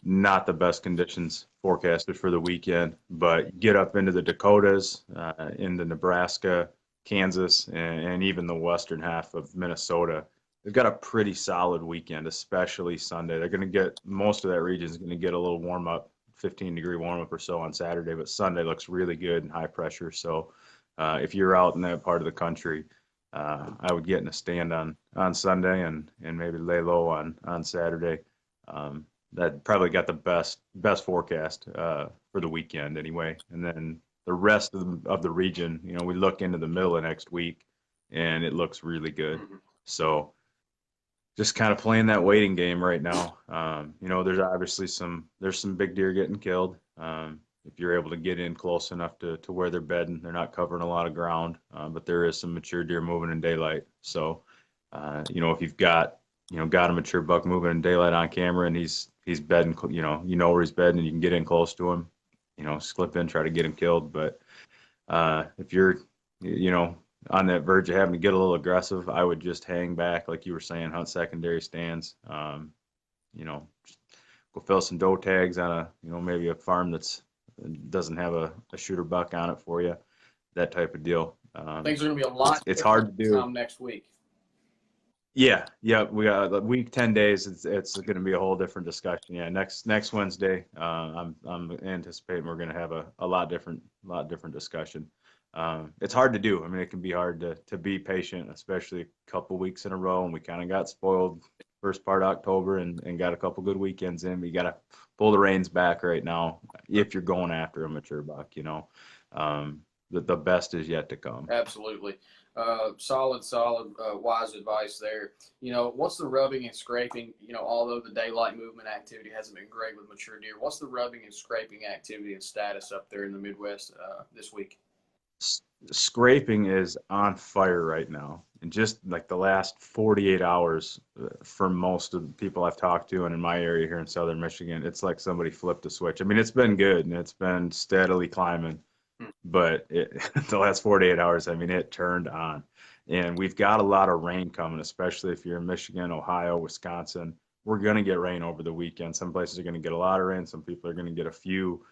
Not the best conditions forecasted for the weekend, but get up into the Dakotas, into Nebraska, Kansas, and even the western half of Minnesota. They've got a pretty solid weekend, especially Sunday. They're going to get, most of that region is going to get a little warm up, 15-degree warm up or so on Saturday, but Sunday looks really good and high pressure. So if you're out in that part of the country, I would get in a stand on Sunday and maybe lay low on Saturday. That probably got the best forecast for the weekend anyway. And then the rest of the region, we look into the middle of next week, and it looks really good. So just kind of playing that waiting game right now. There's obviously some big deer getting killed. If you're able to get in close enough to where they're bedding, they're not covering a lot of ground, but there is some mature deer moving in daylight. So, if you've got a mature buck moving in daylight on camera and he's bedding, where he's bedding and you can get in close to him, slip in, try to get him killed. But if you're, on that verge of having to get a little aggressive, I would just hang back, like you were saying, hunt secondary stands. Go fill some doe tags on maybe a farm doesn't have a shooter buck on it for you, that type of deal. Things are going to be a lot. It's hard to do next week. Yeah. We got the week 10 days. It's going to be a whole different discussion. Yeah, next Wednesday, I'm anticipating we're going to have a lot different discussion. It's hard to do. I mean, it can be hard to be patient, especially a couple weeks in a row, and we kind of got spoiled first part of October and got a couple good weekends in. But you got to pull the reins back right now if you're going after a mature buck. The best is yet to come. Absolutely. Solid, wise advice there. What's the rubbing and scraping? Although the daylight movement activity hasn't been great with mature deer, what's the rubbing and scraping activity and status up there in the Midwest this week? Scraping is on fire right now. And just like the last 48 hours, for most of the people I've talked to and in my area here in Southern Michigan, it's like somebody flipped a switch. I mean, it's been good and it's been steadily climbing. But the last 48 hours, I mean, it turned on. And we've got a lot of rain coming, especially if you're in Michigan, Ohio, Wisconsin. We're going to get rain over the weekend. Some places are going to get a lot of rain. Some people are going to get a few,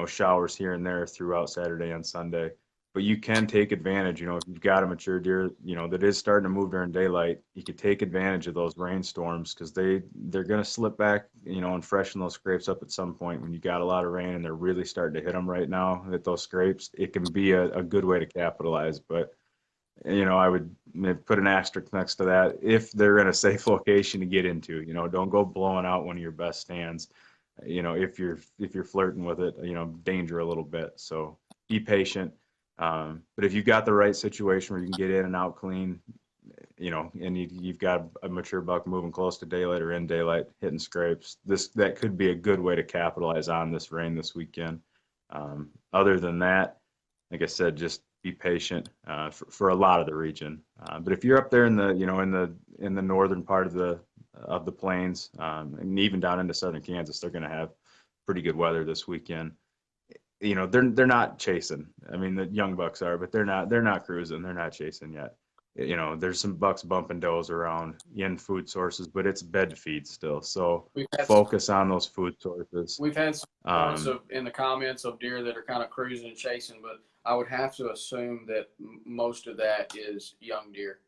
showers here and there throughout Saturday and Sunday. But you can take advantage, if you've got a mature deer, that is starting to move during daylight, you could take advantage of those rainstorms because they're going to slip back, and freshen those scrapes up at some point when you got a lot of rain and they're really starting to hit them right now at those scrapes. It can be a good way to capitalize. But, I would put an asterisk next to that if they're in a safe location to get into. Don't go blowing out one of your best stands. If you're flirting with it, danger a little bit. So be patient. But if you've got the right situation where you can get in and out clean, and you've got a mature buck moving close to daylight or in daylight hitting scrapes, that could be a good way to capitalize on this rain this weekend. Other than that, like I said, just be patient for a lot of the region. But if you're up there in the northern part of the plains, and even down into southern Kansas, they're going to have pretty good weather this weekend. They're not chasing. I mean, the young bucks are, but they're not cruising. They're not chasing yet. There's some bucks bumping does around in food sources, but it's bed feed still. So focus on those food sources. We've had some points in the comments of deer that are kind of cruising and chasing, but I would have to assume that most of that is young deer,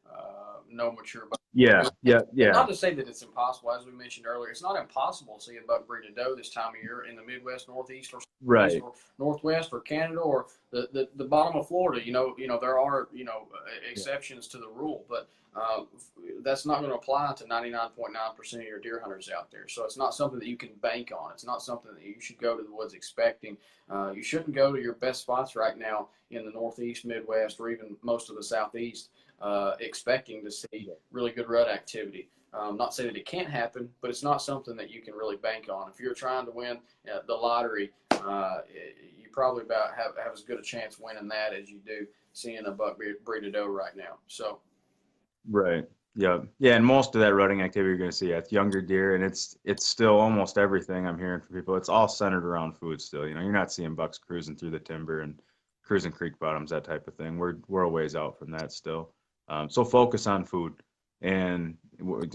no mature buck. Yeah. Not to say that it's impossible, as we mentioned earlier. It's not impossible to see a buck breed a doe this time of year in the Midwest, Northeast, or right, or Northwest, or Canada, or the bottom of Florida. There are exceptions to the rule, but that's not going to apply to 99.9% of your deer hunters out there. So it's not something that you can bank on. It's not something that you should go to the woods expecting. You shouldn't go to your best spots right now in the Northeast, Midwest, or even most of the Southeast expecting to see really good rut activity. Not saying that it can't happen, but it's not something that you can really bank on. If you're trying to win the lottery, you probably about have as good a chance winning that as you do seeing a buck breed a doe right now. So, right, yeah, and most of that rutting activity you're going to see at younger deer, and it's still almost everything I'm hearing from people. It's all centered around food still. You're not seeing bucks cruising through the timber and cruising creek bottoms, that type of thing. We're a ways out from that still. So focus on food. And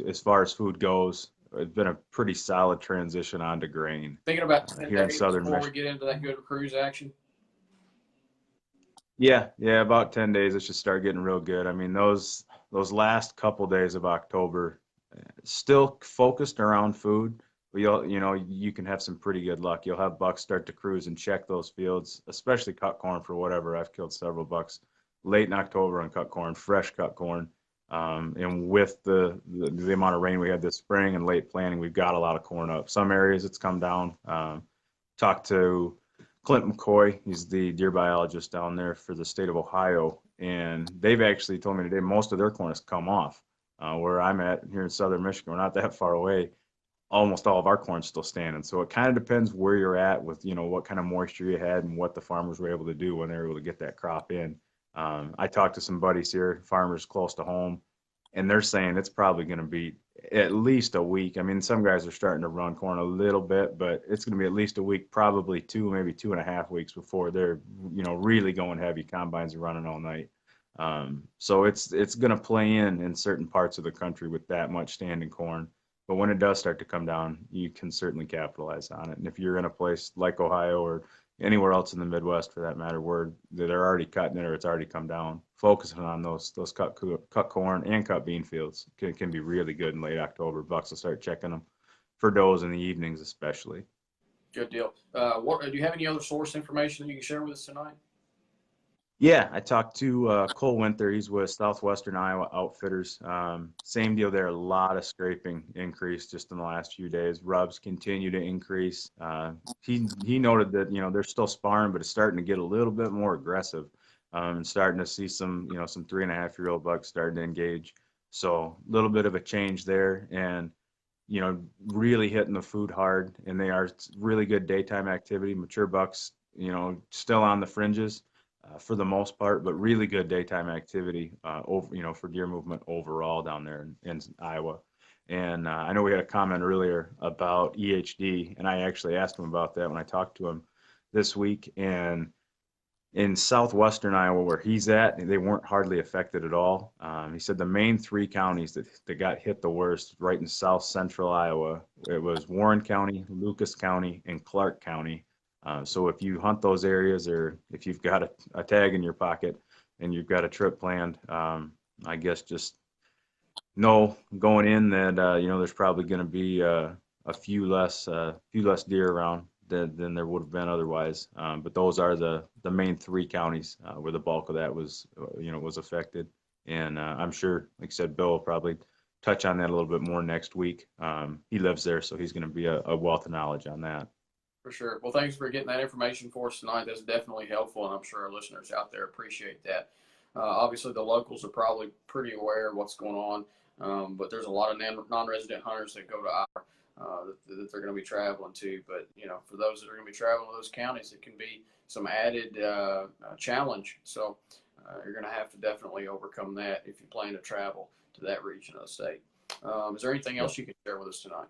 as far as food goes, it's been a pretty solid transition onto grain Thinking about 10 here in days southern before we Michigan. get into that good cruise action. Yeah, about 10 days it should start getting real good. I mean, those last couple days of October, still focused around food, but you can have some pretty good luck. You'll have bucks start to cruise and check those fields, especially cut corn for whatever. I've killed several bucks late in October on cut corn, fresh cut corn. And with the amount of rain we had this spring and late planting, we've got a lot of corn up. Some areas it's come down. Talked to Clint McCoy, he's the deer biologist down there for the state of Ohio, and they've actually told me today most of their corn has come off. Where I'm at here in southern Michigan, we're not that far away. Almost all of our corn's still standing. So it kind of depends where you're at with, what kind of moisture you had and what the farmers were able to do when they were able to get that crop in. I talked to some buddies here, farmers close to home, and they're saying it's probably going to be at least a week. I mean, some guys are starting to run corn a little bit, but it's going to be at least a week, probably 2, maybe 2.5 weeks before they're, really going heavy. Combines are running all night. So it's going to play in certain parts of the country with that much standing corn. But when it does start to come down, you can certainly capitalize on it. And if you're in a place like Ohio or anywhere else in the Midwest, for that matter, where they're already cutting it or it's already come down, focusing on those cut corn and cut bean fields can be really good in late October. Bucks will start checking them for does in the evenings, especially. Good deal. Do you have any other source information that you can share with us tonight? Yeah, I talked to Cole Winter. He's with Southwestern Iowa Outfitters. Same deal there. A lot of scraping increase just in the last few days. Rubs continue to increase. He noted that they're still sparring, but it's starting to get a little bit more aggressive. And starting to see some 3.5-year-old bucks starting to engage. So a little bit of a change there, and really hitting the food hard. And they are really good daytime activity. Mature bucks, still on the fringes. For the most part, but really good daytime activity for deer movement overall down there in Iowa. And I know we had a comment earlier about EHD, and I actually asked him about that when I talked to him this week. And in southwestern Iowa, where he's at, they weren't hardly affected at all. He said the main 3 counties that got hit the worst, right in south central Iowa, it was Warren County, Lucas County, and Clark County. So if you hunt those areas, or if you've got a tag in your pocket and you've got a trip planned, I guess just know going in that there's probably going to be a few less deer around than there would have been otherwise. But those are the main 3 counties where the bulk of that was affected. And I'm sure, like I said, Bill will probably touch on that a little bit more next week. He lives there, so he's going to be a wealth of knowledge on that. For sure. Well, thanks for getting that information for us tonight. That's definitely helpful, and I'm sure our listeners out there appreciate that. Obviously, the locals are probably pretty aware of what's going on, but there's a lot of non-resident hunters that go to our that they're going to be traveling to. But for those that are going to be traveling to those counties, it can be some added challenge. So you're going to have to definitely overcome that if you plan to travel to that region of the state. Is there anything else you can share with us tonight?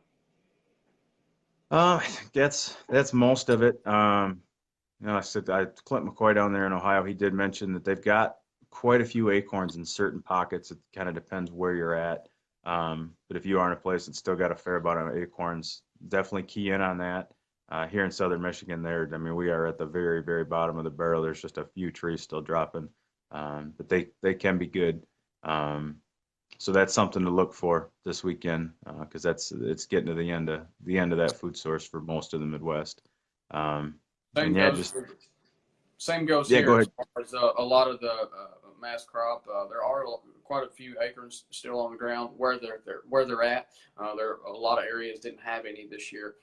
I think that's most of it. I said Clint McCoy down there in Ohio, he did mention that they've got quite a few acorns in certain pockets. It kind of depends where you're at. But if you are in a place that's still got a fair amount of acorns, definitely key in on that. Here in southern Michigan, we are at the very, very bottom of the barrel. There's just a few trees still dropping, but they can be good. So that's something to look for this weekend, because it's getting to the end of that food source for most of the Midwest. Same goes Yeah, here. go ahead. As far as a lot of the mass crop, there are quite a few acorns still on the ground where they're at. There are a lot of areas didn't have any this year.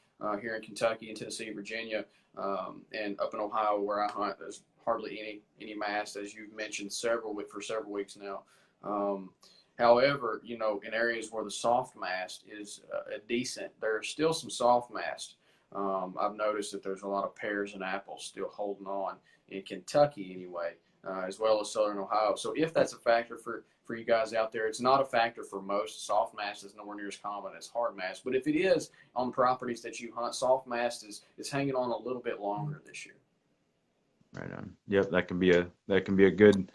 Here in Kentucky and Tennessee, Virginia, and up in Ohio where I hunt, there's hardly any mass, as you've mentioned for several weeks now. However, in areas where the soft mast is decent, there's still some soft mast. I've noticed that there's a lot of pears and apples still holding on in Kentucky anyway, as well as southern Ohio. So if that's a factor for you guys out there, it's not a factor for most. Soft mast is nowhere near as common as hard mast. But if it is on properties that you hunt, soft mast is hanging on a little bit longer this year. Right on. Yep, that can be a good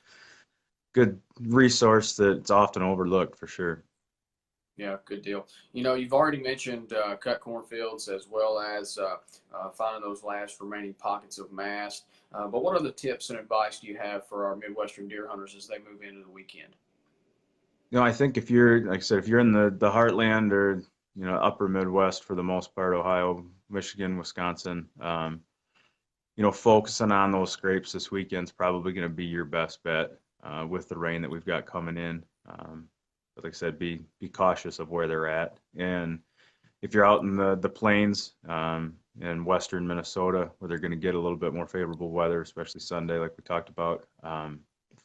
good resource that's often overlooked for sure. Yeah, good deal. You know, you've already mentioned cut cornfields as well as finding those last remaining pockets of mast. But what other tips and advice do you have for our Midwestern deer hunters as they move into the weekend? I think if you're, like I said, if you're in the heartland or, upper Midwest for the most part, Ohio, Michigan, Wisconsin, focusing on those scrapes this weekend is probably going to be your best bet with the rain that we've got coming in. But like I said, be cautious of where they're at. And if you're out in the plains in western Minnesota, where they're going to get a little bit more favorable weather, especially Sunday, like we talked about,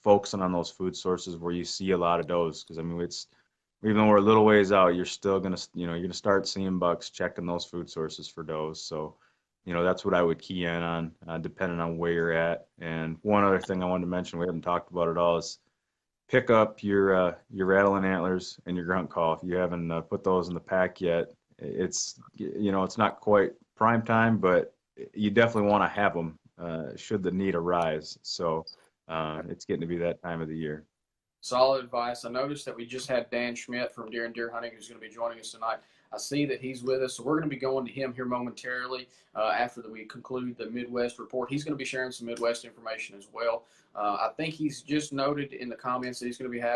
focusing on those food sources where you see a lot of does. Because, I mean, it's even though we're a little ways out, you're still going to, you're going to start seeing bucks checking those food sources for does. So, that's what I would key in on, depending on where you're at. And one other thing I wanted to mention, we haven't talked about at all, is pick up your rattling antlers and your grunt call. If you haven't put those in the pack yet, it's it's not quite prime time, but you definitely want to have them should the need arise. So it's getting to be that time of the year. Solid advice. I noticed that we just had Dan Schmidt from Deer and Deer Hunting who's going to be joining us tonight. I see that he's with us, so we're going to be going to him here momentarily after we conclude the Midwest report. He's going to be sharing some Midwest information as well. I think he's just noted in the comments that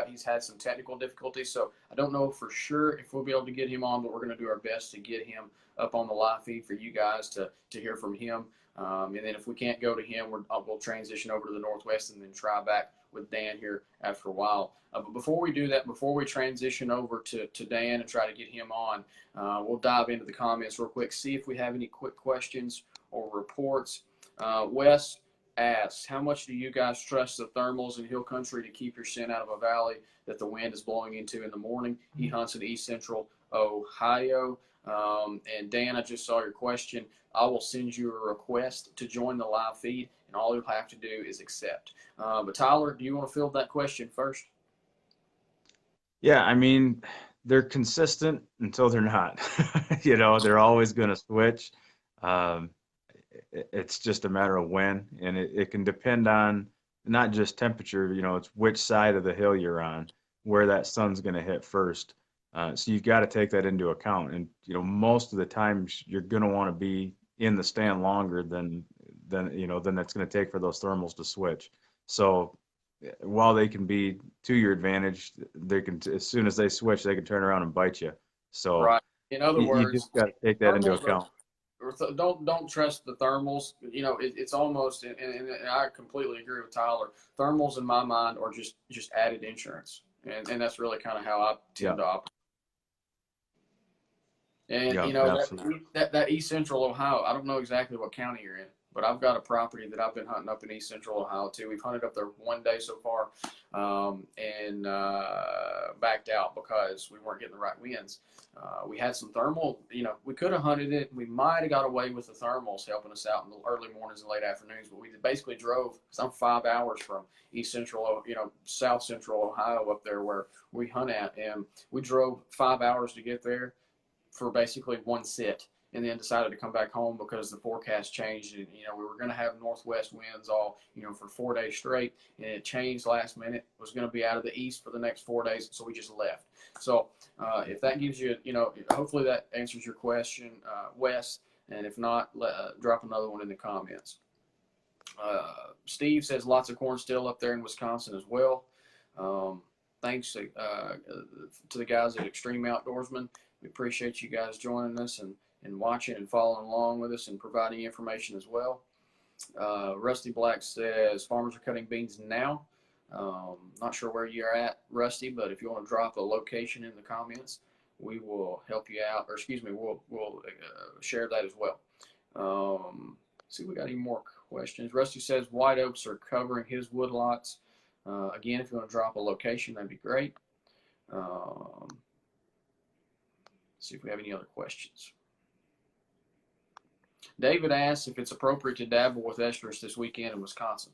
he's had some technical difficulties, so I don't know for sure if we'll be able to get him on, but we're going to do our best to get him up on the live feed for you guys to hear from him. And then if we can't go to him, we'll transition over to the Northwest and then try back with Dan here after a while. But before we do that, before we transition over to Dan and try to get him on, we'll dive into the comments real quick, see if we have any quick questions or reports. Wes asks, how much do you guys trust the thermals in hill country to keep your scent out of a valley that the wind is blowing into in the morning? He hunts in East Central Ohio. And Dan, I just saw your question. I will send you a request to join the live feed, and all you'll have to do is accept. But Tyler, do you want to field that question first? Yeah, I mean, they're consistent until they're not. They're always going to switch. It's just a matter of when, and it can depend on not just temperature, it's which side of the hill you're on, where that sun's going to hit first. So you've got to take that into account. And, most of the time you're going to want to be in the stand longer than that's going to take for those thermals to switch. So while they can be to your advantage, they can, as soon as they switch, they can turn around and bite you. So right. In other words, you just got to take that into account. Don't trust the thermals. It's almost, and I completely agree with Tyler. Thermals in my mind are just added insurance, and that's really kind of how I tend to operate. And that East Central Ohio, I don't know exactly what county you're in, but I've got a property that I've been hunting up in East Central Ohio too. We've hunted up there one day so far, and backed out because we weren't getting the right winds. We had some thermal, we could have hunted it. We might have got away with the thermals helping us out in the early mornings and late afternoons, but we basically drove, because I'm 5 hours from East Central, South Central Ohio up there where we hunt at, and we drove 5 hours to get there for basically one sit, and then decided to come back home because the forecast changed. And, we were going to have northwest winds all, for 4 days straight, and it changed last minute. It was going to be out of the east for the next 4 days, so we just left. So if that gives you, hopefully that answers your question, Wes, and if not, drop another one in the comments. Steve says lots of corn still up there in Wisconsin as well. Thanks to the guys at Extreme Outdoorsman. We appreciate you guys joining us and watching and following along with us and providing information as well. Rusty Black says farmers are cutting beans now. Not sure where you're at, Rusty, but if you want to drop a location in the comments, we will help you out, or excuse me, we'll share that as well. See if we got any more questions. Rusty says white oaks are covering his woodlots. Again, if you want to drop a location, that'd be great. See if we have any other questions. David asks if it's appropriate to dabble with estrus this weekend in Wisconsin.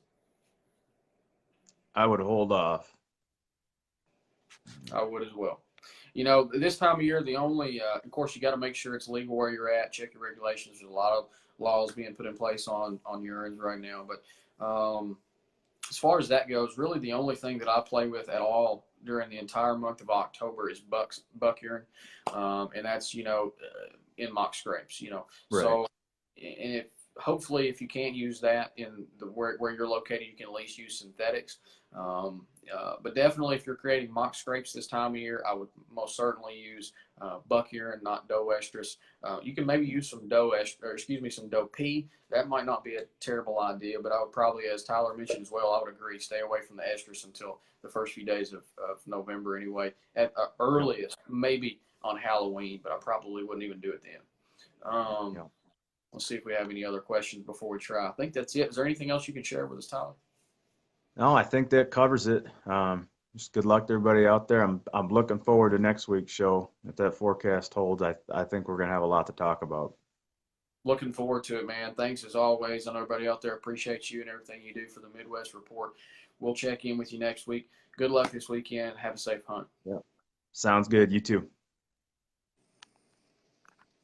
I would hold off. I would as well. This time of year, the only, of course, you got to make sure it's legal where you're at. Check your regulations. There's a lot of laws being put in place on urines right now. But as far as that goes, really the only thing that I play with at all during the entire month of October is buck urine, and that's in mock scrapes. Right. So, and hopefully if you can't use that in where you're located, you can at least use synthetics. But definitely if you're creating mock scrapes this time of year, I would most certainly use buck urine, not doe estrus. You can maybe use some doe pee. That might not be a terrible idea, but I would probably, as Tyler mentioned as well, I would agree, stay away from the estrus until the first few days of November anyway. At earliest, maybe on Halloween, but I probably wouldn't even do it then. Let's see if we have any other questions before we try. I think that's it. Is there anything else you can share with us, Tyler? No, I think that covers it. Just good luck to everybody out there. I'm looking forward to next week's show. If that forecast holds, I think we're going to have a lot to talk about. Looking forward to it, man. Thanks as always. I know everybody out there appreciates you and everything you do for the Midwest Report. We'll check in with you next week. Good luck this weekend. Have a safe hunt. Yeah. Sounds good. You too.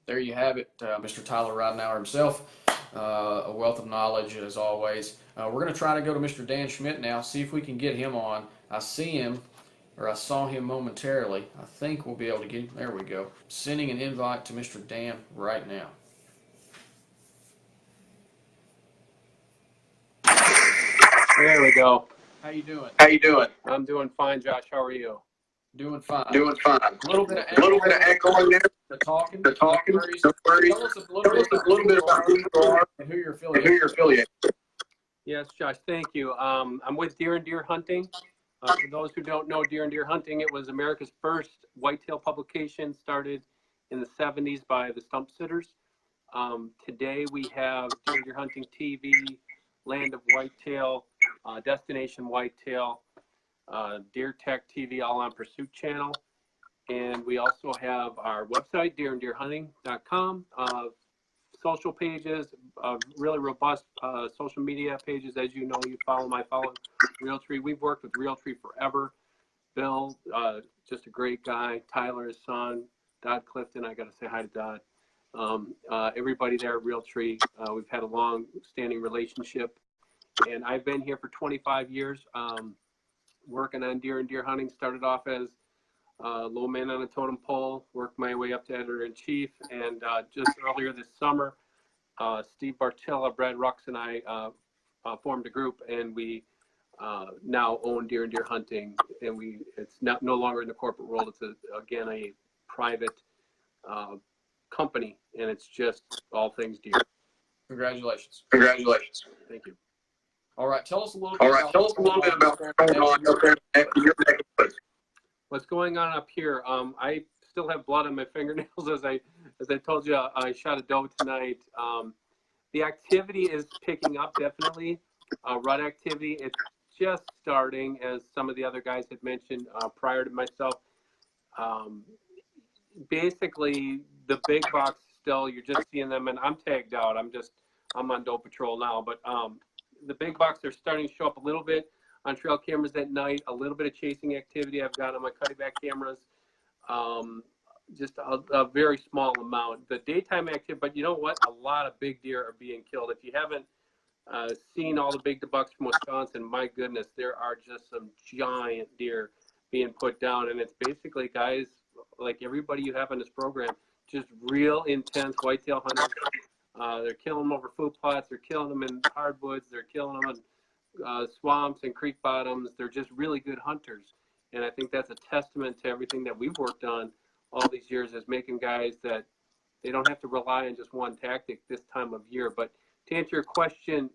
There you have it, Mr. Tyler Ridenauer himself. A wealth of knowledge as always. We're going to try to go to Mr. Dan Schmidt now, see if we can get him on. I saw him momentarily. I think we'll be able to get him. There we go. Sending an invite to Mr. Dan right now. There we go. How you doing? I'm doing fine, Josh. How are you? Doing fine. A little bit of echo in there. The talking. No worries. Tell us a little bit about who you are and who you're affiliated. Yes, Josh. Thank you. I'm with Deer and Deer Hunting. For those who don't know Deer and Deer Hunting, it was America's first whitetail publication, started in the 70s by the Stump Sitters. Today we have Deer and Deer Hunting TV, Land of Whitetail, Destination Whitetail, Deer Tech TV, All on Pursuit channel. And we also have our website, deeranddeerhunting.com, social pages, really robust social media pages. As you know, you follow Realtree. We've worked with Realtree forever. Bill, just a great guy. Tyler, his son, Dodd Clifton, I got to say hi to Dodd. Everybody there at Realtree, we've had a long-standing relationship. And I've been here for 25 years, working on Deer and Deer Hunting. Started off as low man on a totem pole, worked my way up to editor-in-chief, and just earlier this summer, Steve Bartilla, Brad Rux, and I formed a group, and we now own Deer and Deer Hunting, and it's no longer in the corporate world. It's again a private company, and it's just all things deer. Congratulations. Thank you. All right, tell us a little bit about what's going on up there in your neck of woods. What's going on up here? I still have blood on my fingernails, as I told you. I shot a doe tonight. The activity is picking up, definitely. Rut activity, it's just starting, as some of the other guys had mentioned prior to myself. Basically, the big bucks still, you're just seeing them, and I'm tagged out. I'm on doe patrol now, but the big bucks are starting to show up a little bit on trail cameras at night, a little bit of chasing activity I've got on my cutting back cameras, just a very small amount. The daytime activity, but you know what? A lot of big deer are being killed. If you haven't seen all the big bucks from Wisconsin, my goodness, there are just some giant deer being put down. And it's basically guys like everybody you have on this program, just real intense whitetail hunters. They're killing them over food plots. They're killing them in hardwoods. They're killing them in swamps and creek bottoms. They're just really good hunters. And I think that's a testament to everything that we've worked on all these years, is making guys that they don't have to rely on just one tactic this time of year. But to answer your question,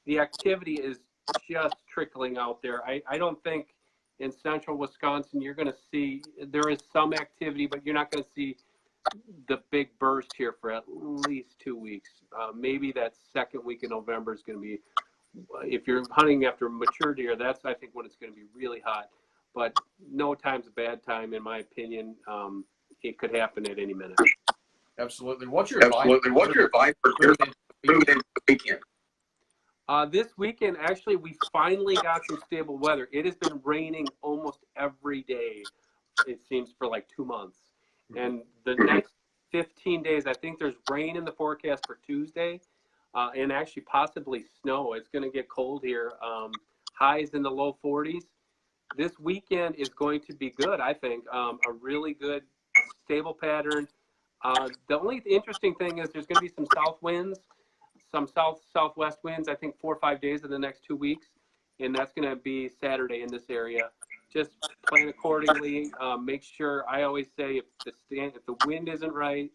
the activity is just trickling out there. I don't think in central Wisconsin you're going to see, there is some activity, but you're not going to see the big burst here for at least 2 weeks. Maybe that second week in November is going to be, if you're hunting after mature deer, that's I think when it's going to be really hot. But no time's a bad time, in my opinion. It could happen at any minute. Absolutely. What's your advice for the weekend? This weekend, actually, we finally got some stable weather. It has been raining almost every day, it seems, for like 2 months. And the next 15 days, I think there's rain in the forecast for Tuesday. and actually possibly snow. It's going to get cold here. Highs in the low 40s. This weekend is going to be good, I think. A really good, stable pattern. The only interesting thing is there's going to be some south winds, some southwest winds, I think 4 or 5 days in the next 2 weeks. And that's going to be Saturday in this area. Just plan accordingly. Make sure, I always say, if the wind isn't right,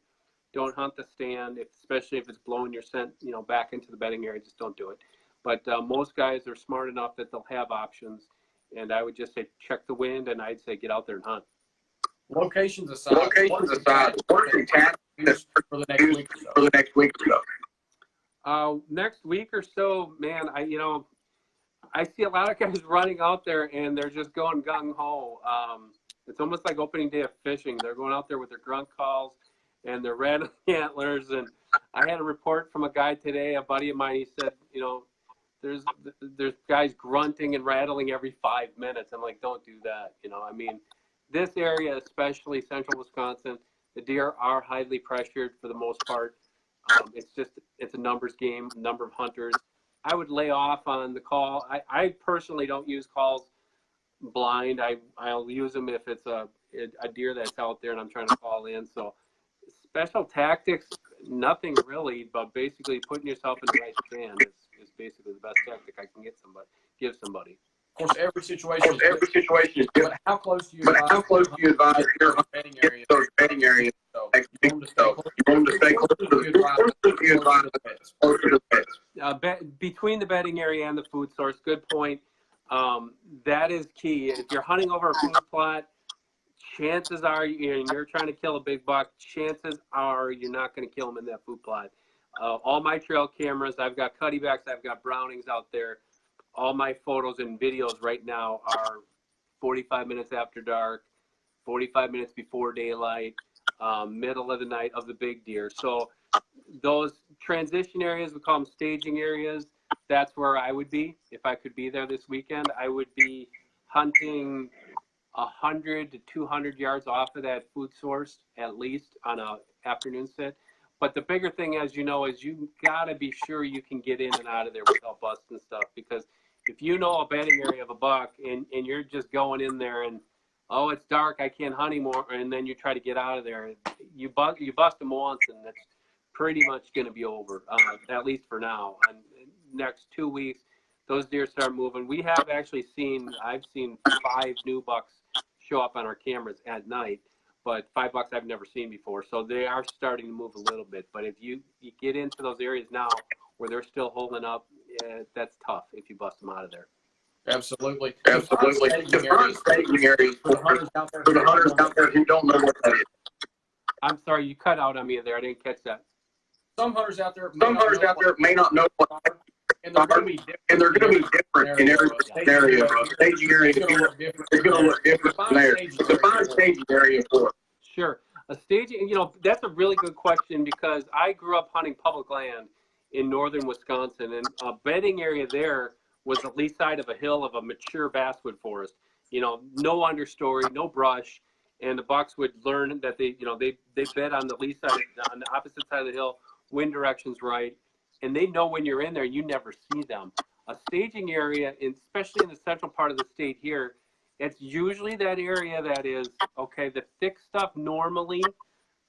don't hunt the stand, especially if it's blowing your scent, back into the bedding area. Just don't do it. But most guys are smart enough that they'll have options. And I would just say check the wind, and I'd say get out there and hunt. Locations aside, what are your tactics for the next week or so? Next week or so, man, I see a lot of guys running out there, and they're just going gung-ho. It's almost like opening day of fishing. They're going out there with their grunt calls and their rattling antlers. And I had a report from a guy today, a buddy of mine. He said, there's guys grunting and rattling every 5 minutes. I'm like, don't do that. This area, especially central Wisconsin, the deer are highly pressured for the most part. It's a numbers game, number of hunters. I would lay off on the call. I personally don't use calls blind. I'll use them if it's a deer that's out there and I'm trying to call in. So special tactics, nothing really, but basically putting yourself in the right stand is basically the best tactic I can give somebody. Of course, every situation is different. But how close do you advise your bedding area? So you want to stay close to the beds. Between the bedding area and the food source, good point. That is key. If you're hunting over a food plot, chances are, you're trying to kill a big buck, chances are you're not going to kill him in that food plot. All my trail cameras, I've got cuttybacks, I've got Brownings out there. All my photos and videos right now are 45 minutes after dark, 45 minutes before daylight, middle of the night of the big deer. So those transition areas, we call them staging areas, that's where I would be. If I could be there this weekend, I would be hunting 100 to 200 yards off of that food source, at least on an afternoon sit. But the bigger thing, as you know, is you got to be sure you can get in and out of there without busting stuff. Because if you know a bedding area of a buck and you're just going in there and, oh, it's dark, I can't hunt anymore, and then you try to get out of there, you bust them once, and that's pretty much going to be over, at least for now. And next 2 weeks, those deer start moving. We have actually I've seen 5 new bucks show up on our cameras at night, but 5 bucks I've never seen before. So they are starting to move a little bit. But if you get into those areas now where they're still holding up, that's tough if you bust them out of there. Absolutely. Staging areas for the hunters out there who don't know what that is. I'm sorry, you cut out on me there. I didn't catch that. Some hunters out there may not know what and they're going to be different in every scenario. Staging area is going to look different from there. Define staging area for us. Sure. A staging, that's a really good question because I grew up hunting public land in northern Wisconsin, and a bedding area there was the lee side of a hill of a mature basswood forest. No understory, no brush, and the bucks would learn that they bed on the lee side, on the opposite side of the hill, wind direction's right, and they know when you're in there, you never see them. A staging area, especially in the central part of the state here, it's usually that area that is, okay, the thick stuff normally,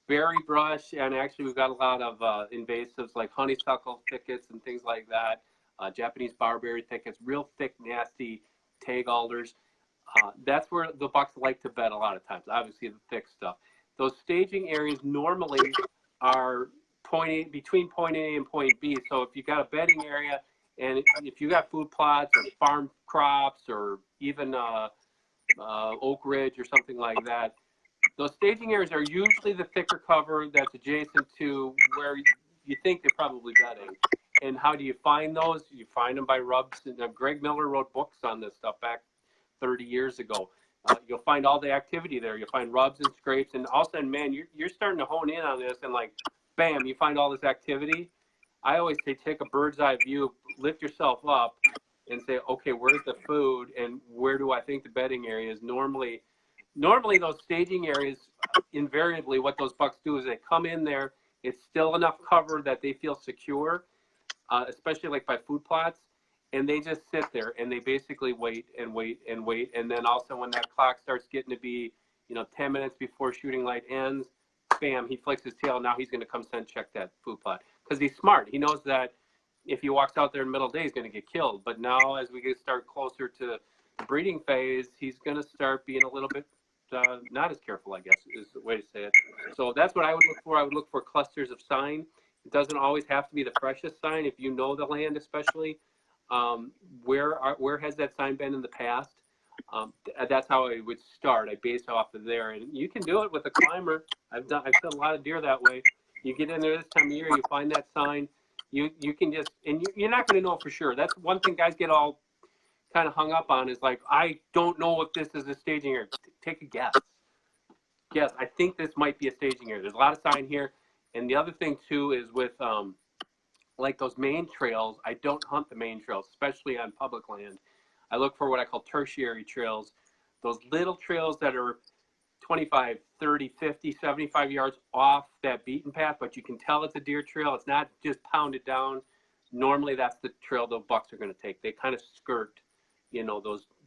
berry brush, and actually we've got a lot of invasives like honeysuckle thickets and things like that, Japanese barberry thickets, real thick, nasty tag alders. That's where the bucks like to bed a lot of times, obviously the thick stuff. Those staging areas normally are between point A and point B. So if you got a bedding area, and if you got food plots or farm crops or even Oak Ridge or something like that, those staging areas are usually the thicker cover that's adjacent to where you think they're probably bedding. And how do you find those? You find them by rubs. And Greg Miller wrote books on this stuff back 30 years ago. You'll find all the activity there. You'll find rubs and scrapes, and all of a sudden, man, you're starting to hone in on this, and like, bam, you find all this activity. I always say take a bird's eye view, lift yourself up, and say, okay, where's the food, and where do I think the bedding area is? Normally those staging areas, invariably, what those bucks do is they come in there. It's still enough cover that they feel secure. especially like by food plots, and they just sit there and they basically wait and wait and wait. And then also when that clock starts getting to be, 10 minutes before shooting light ends, bam, he flicks his tail. Now he's going to come send check that food plot because he's smart. He knows that if he walks out there in the middle of the day, he's going to get killed. But now as we start closer to the breeding phase, he's going to start being a little bit not as careful, I guess, is the way to say it. So that's what I would look for. I would look for clusters of sign. It doesn't always have to be the freshest sign. If you know the land, especially, where has that sign been in the past? That's how I would start. I base off of there, and you can do it with a climber. I've set a lot of deer that way. You get in there this time of year, you find that sign. You can just, and you're not going to know for sure. That's one thing guys get all kind of hung up on is like, I don't know if this is a staging area. Take a guess. Yes, I think this might be a staging area. There's a lot of sign here. And the other thing too is with like those main trails, I don't hunt the main trails, especially on public land. I look for what I call tertiary trails, those little trails that are 25, 30, 50, 75 yards off that beaten path, but you can tell it's a deer trail. It's not just pounded down. Normally that's the trail the bucks are going to take. They kind of skirt,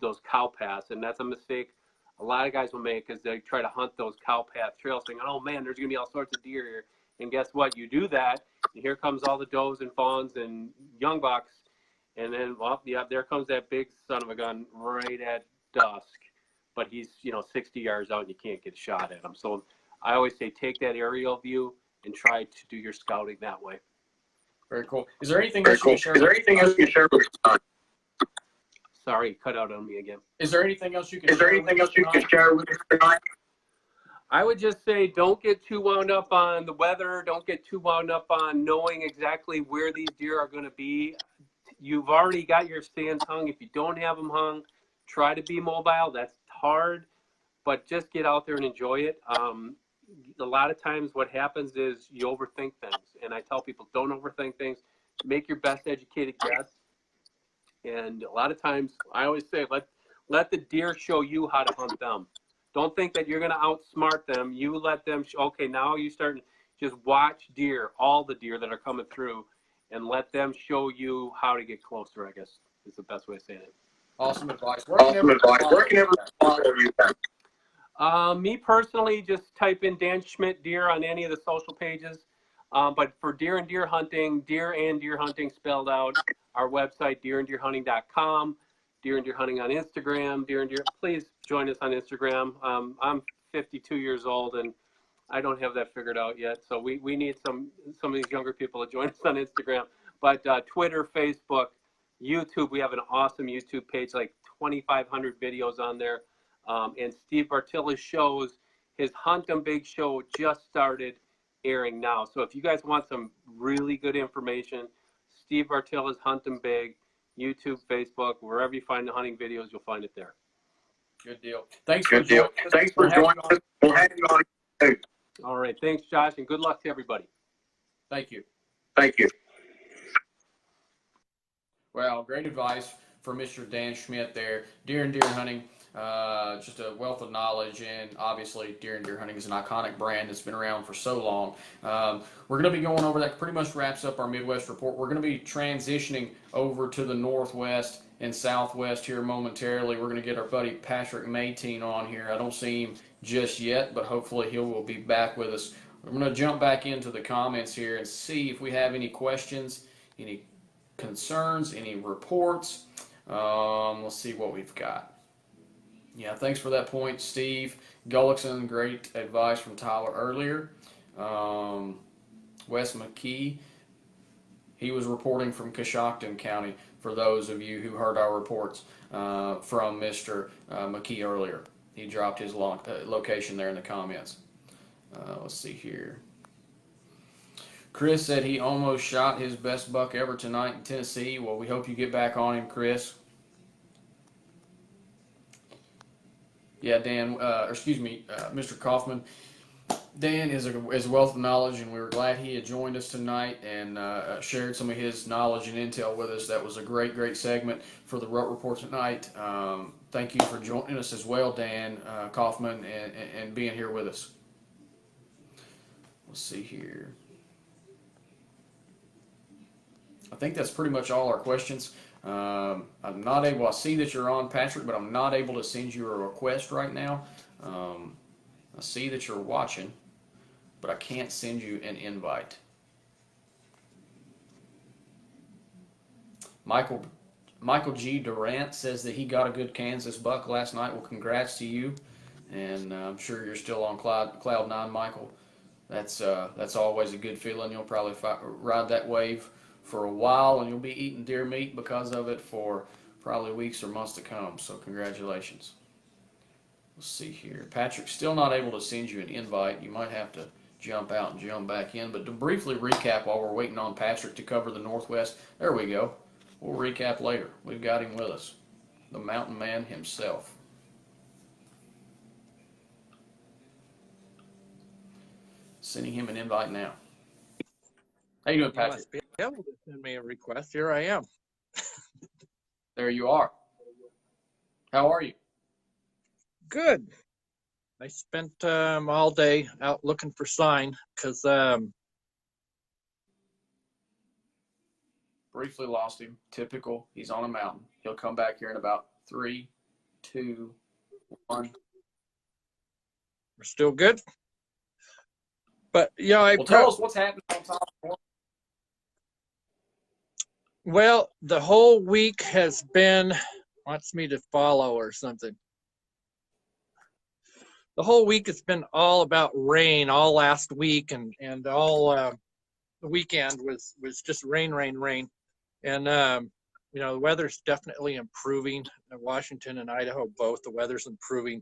those cow paths, and that's a mistake a lot of guys will make is they try to hunt those cow path trails thinking, oh man, there's going to be all sorts of deer here. And guess what? You do that, and here comes all the does and fawns and young bucks, and then, well, yeah, there comes that big son of a gun right at dusk. But he's, 60 yards out, and you can't get a shot at him. So I always say take that aerial view and try to do your scouting that way. Very cool. Is there anything else you can share? Is there anything else you can share with us? Sorry, cut out on me again. Is there anything else you can share with us tonight? I would just say don't get too wound up on the weather. Don't get too wound up on knowing exactly where these deer are going to be. You've already got your stands hung. If you don't have them hung, try to be mobile. That's hard, but just get out there and enjoy it. A lot of times what happens is you overthink things, and I tell people don't overthink things. Make your best educated guess. And a lot of times I always say let the deer show you how to hunt them. Don't think that you're going to outsmart them. You let them okay, now you start just watch deer, all the deer that are coming through, and let them show you how to get closer, I guess is the best way of saying it. Awesome advice. Where can everyone follow you? Me personally, just type in Dan Schmidt Deer on any of the social pages. But for deer and deer hunting spelled out, our website, deeranddeerhunting.com, Deer and Deer Hunting on Instagram, please join us on Instagram. I'm 52 years old and I don't have that figured out yet. So we need some of these younger people to join us on Instagram. But Twitter, Facebook, YouTube, we have an awesome YouTube page, like 2,500 videos on there. And Steve Bartilla's shows, his Hunt 'em Big show just started airing now. So if you guys want some really good information, Steve Bartilla's Hunt 'em Big, YouTube, Facebook, wherever you find the hunting videos, you'll find it there. Good deal. Thanks for joining us. We'll have you on. All right. Thanks, Josh, and good luck to everybody. Thank you. Thank you. Well, great advice from Mr. Dan Schmidt there. Deer and deer hunting, just a wealth of knowledge, and obviously deer and deer hunting is an iconic brand that's been around for so long. We're going to be going over that. Pretty much wraps up our Midwest report. We're going to be transitioning over to the Northwest and Southwest here momentarily. We're going to get our buddy Patrick Mayteen on here. I don't see him just yet, but hopefully he will be back with us. I'm going to jump back into the comments here and see if we have any questions, any concerns, any reports. Let's see what we've got. Yeah, thanks for that point, Steve Gullickson. Great advice from Tyler earlier. Wes McKee, he was reporting from Coshocton County, for those of you who heard our reports from Mr. McKee earlier. He dropped his location there in the comments. Let's see here. Chris said he almost shot his best buck ever tonight in Tennessee. Well, we hope you get back on him, Chris. Yeah, Dan, Mr. Kaufman. Dan is a wealth of knowledge, and we were glad he had joined us tonight and shared some of his knowledge and intel with us. That was a great segment for the Rut Report tonight. Thank you for joining us as well, Dan Kaufman, and being here with us. Let's see here. I think that's pretty much all our questions. I'm not able, I see that you're on, Patrick, but I'm not able to send you a request right now. I see that you're watching, but I can't send you an invite. Michael Michael G. Durant says that he got a good Kansas buck last night. Well, congrats to you, and I'm sure you're still on cloud nine, Michael. That's always a good feeling. You'll probably ride that wave for a while, and you'll be eating deer meat because of it for probably weeks or months to come. So congratulations. Let's see here. Patrick's still not able to send you an invite. You might have to jump out and jump back in. But to briefly recap while we're waiting on Patrick to cover the Northwest, there we go. We'll recap later. We've got him with us, the mountain man himself. Sending him an invite now. How you doing, Patrick? You must be able to send me a request. Here I am. There you are. How are you? Good. I spent all day out looking for sign because Briefly lost him. Typical. He's on a mountain. He'll come back here in about 3, 2, 1. we're still good. But yeah, Well, tell us what's happening on top of well, the whole week has been wants me to follow or something. The whole week has been all about rain all last week and all the weekend was just rain. And you know, the weather's definitely improving. In Washington and Idaho both, the weather's improving.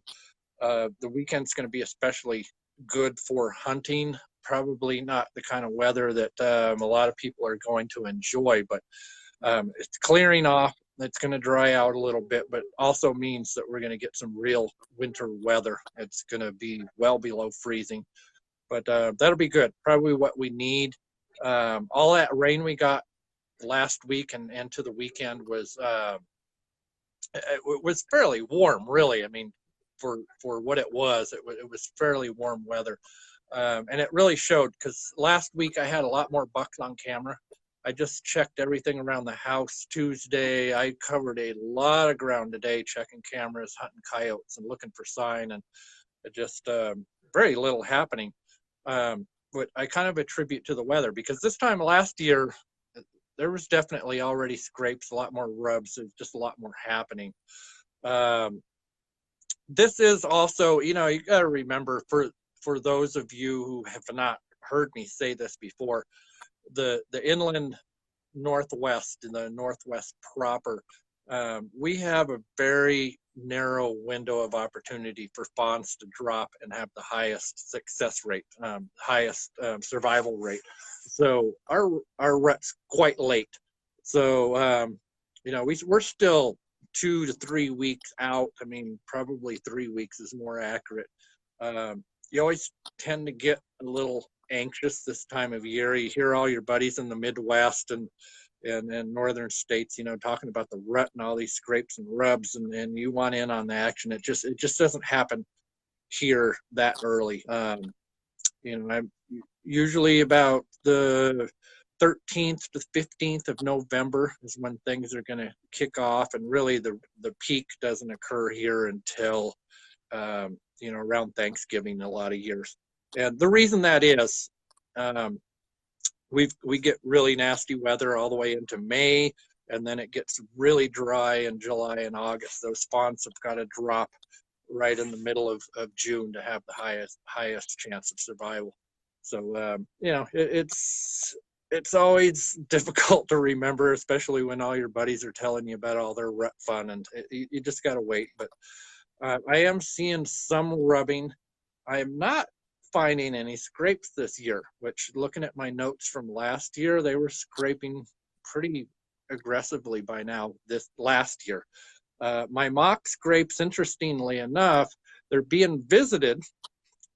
The weekend's going to be especially good for hunting. Probably not the kind of weather that a lot of people are going to enjoy, but it's clearing off. It's going to dry out a little bit, but also means that we're going to get some real winter weather. It's going to be well below freezing, but that'll be good. Probably what we need. All that rain we got last week and to the weekend was it was fairly warm, really. I mean, for what it was fairly warm weather, and it really showed because last week I had a lot more bucks on camera. I just checked everything around the house Tuesday. I covered a lot of ground today, checking cameras, hunting coyotes, and looking for sign, and it just very little happening. But I kind of attribute to the weather because this time last year there was definitely already scrapes, a lot more rubs. There's just a lot more happening. This is also, you know, you got to remember for those of you who have not heard me say this before, the inland Northwest and the Northwest proper, we have a very narrow window of opportunity for fawns to drop and have the highest success rate, highest survival rate. So our rut's quite late. So you know, we're still 2 to 3 weeks out. I mean, probably 3 weeks is more accurate. You always tend to get a little anxious this time of year. You hear all your buddies in the Midwest and northern states, you know, talking about the rut and all these scrapes and rubs, and you want in on the action. It just doesn't happen here that early. You know, I'm usually about the 13th to 15th of November is when things are going to kick off, and really the peak doesn't occur here until you know, around Thanksgiving a lot of years. And the reason that is, we get really nasty weather all the way into May, and then it gets really dry in July and August. Those fawns have got to drop right in the middle of June to have the highest chance of survival. So you know, it's always difficult to remember, especially when all your buddies are telling you about all their rut fun, and you just got to wait. But I am seeing some rubbing. I am not finding any scrapes this year, which, looking at my notes from last year, they were scraping pretty aggressively by now this last year. My mock scrapes, interestingly enough, they're being visited.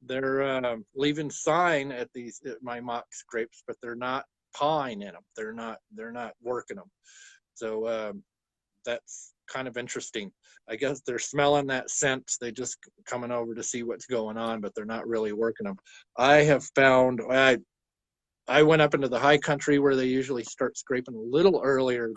They're leaving sign at my mock scrapes, but they're not pawing in them. They're not working them. So that's kind of interesting. I guess they're smelling that scent. They just coming over to see what's going on, but they're not really working them. I have found I went up into the high country where they usually start scraping a little earlier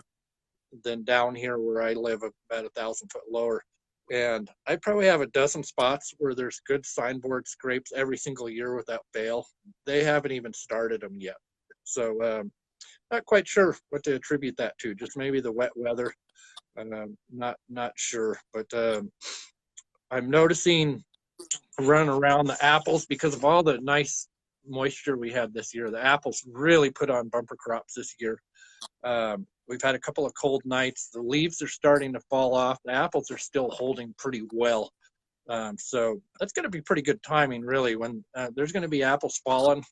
than down here where I live, about 1,000 foot lower. And I probably have a dozen spots where there's good signboard scrapes every single year without fail. They haven't even started them yet. So not quite sure what to attribute that to. Just maybe the wet weather. Not sure. But I'm noticing running around the apples because of all the nice moisture we had this year. The apples really put on bumper crops this year. We've had a couple of cold nights. The leaves are starting to fall off. The apples are still holding pretty well. So that's going to be pretty good timing, really, when there's going to be apples falling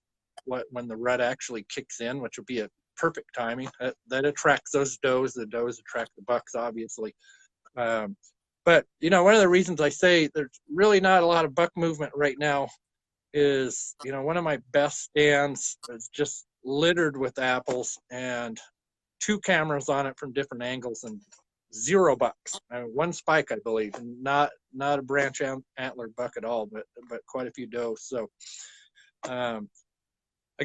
when the rut actually kicks in, which will be a perfect timing. That attracts those does. The does attract the bucks, obviously. But, one of the reasons I say there's really not a lot of buck movement right now is, one of my best stands is just littered with apples and 2 cameras on it from different angles and 0 bucks. 1 spike, I believe, and not a branch antler buck at all, but quite a few does. So I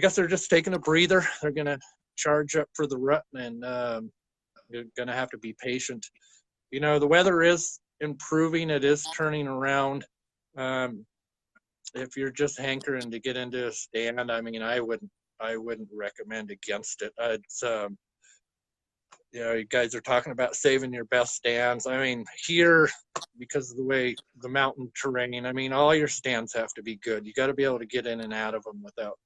guess they're just taking a breather. They're going to charge up for the rut, and they're going to have to be patient. The weather is improving. It is turning around. If you're just hankering to get into a stand, I mean, I wouldn't recommend against it. It's you guys are talking about saving your best stands. I mean, here, because of the way the mountain terrain, I mean, all your stands have to be good. You got to be able to get in and out of them without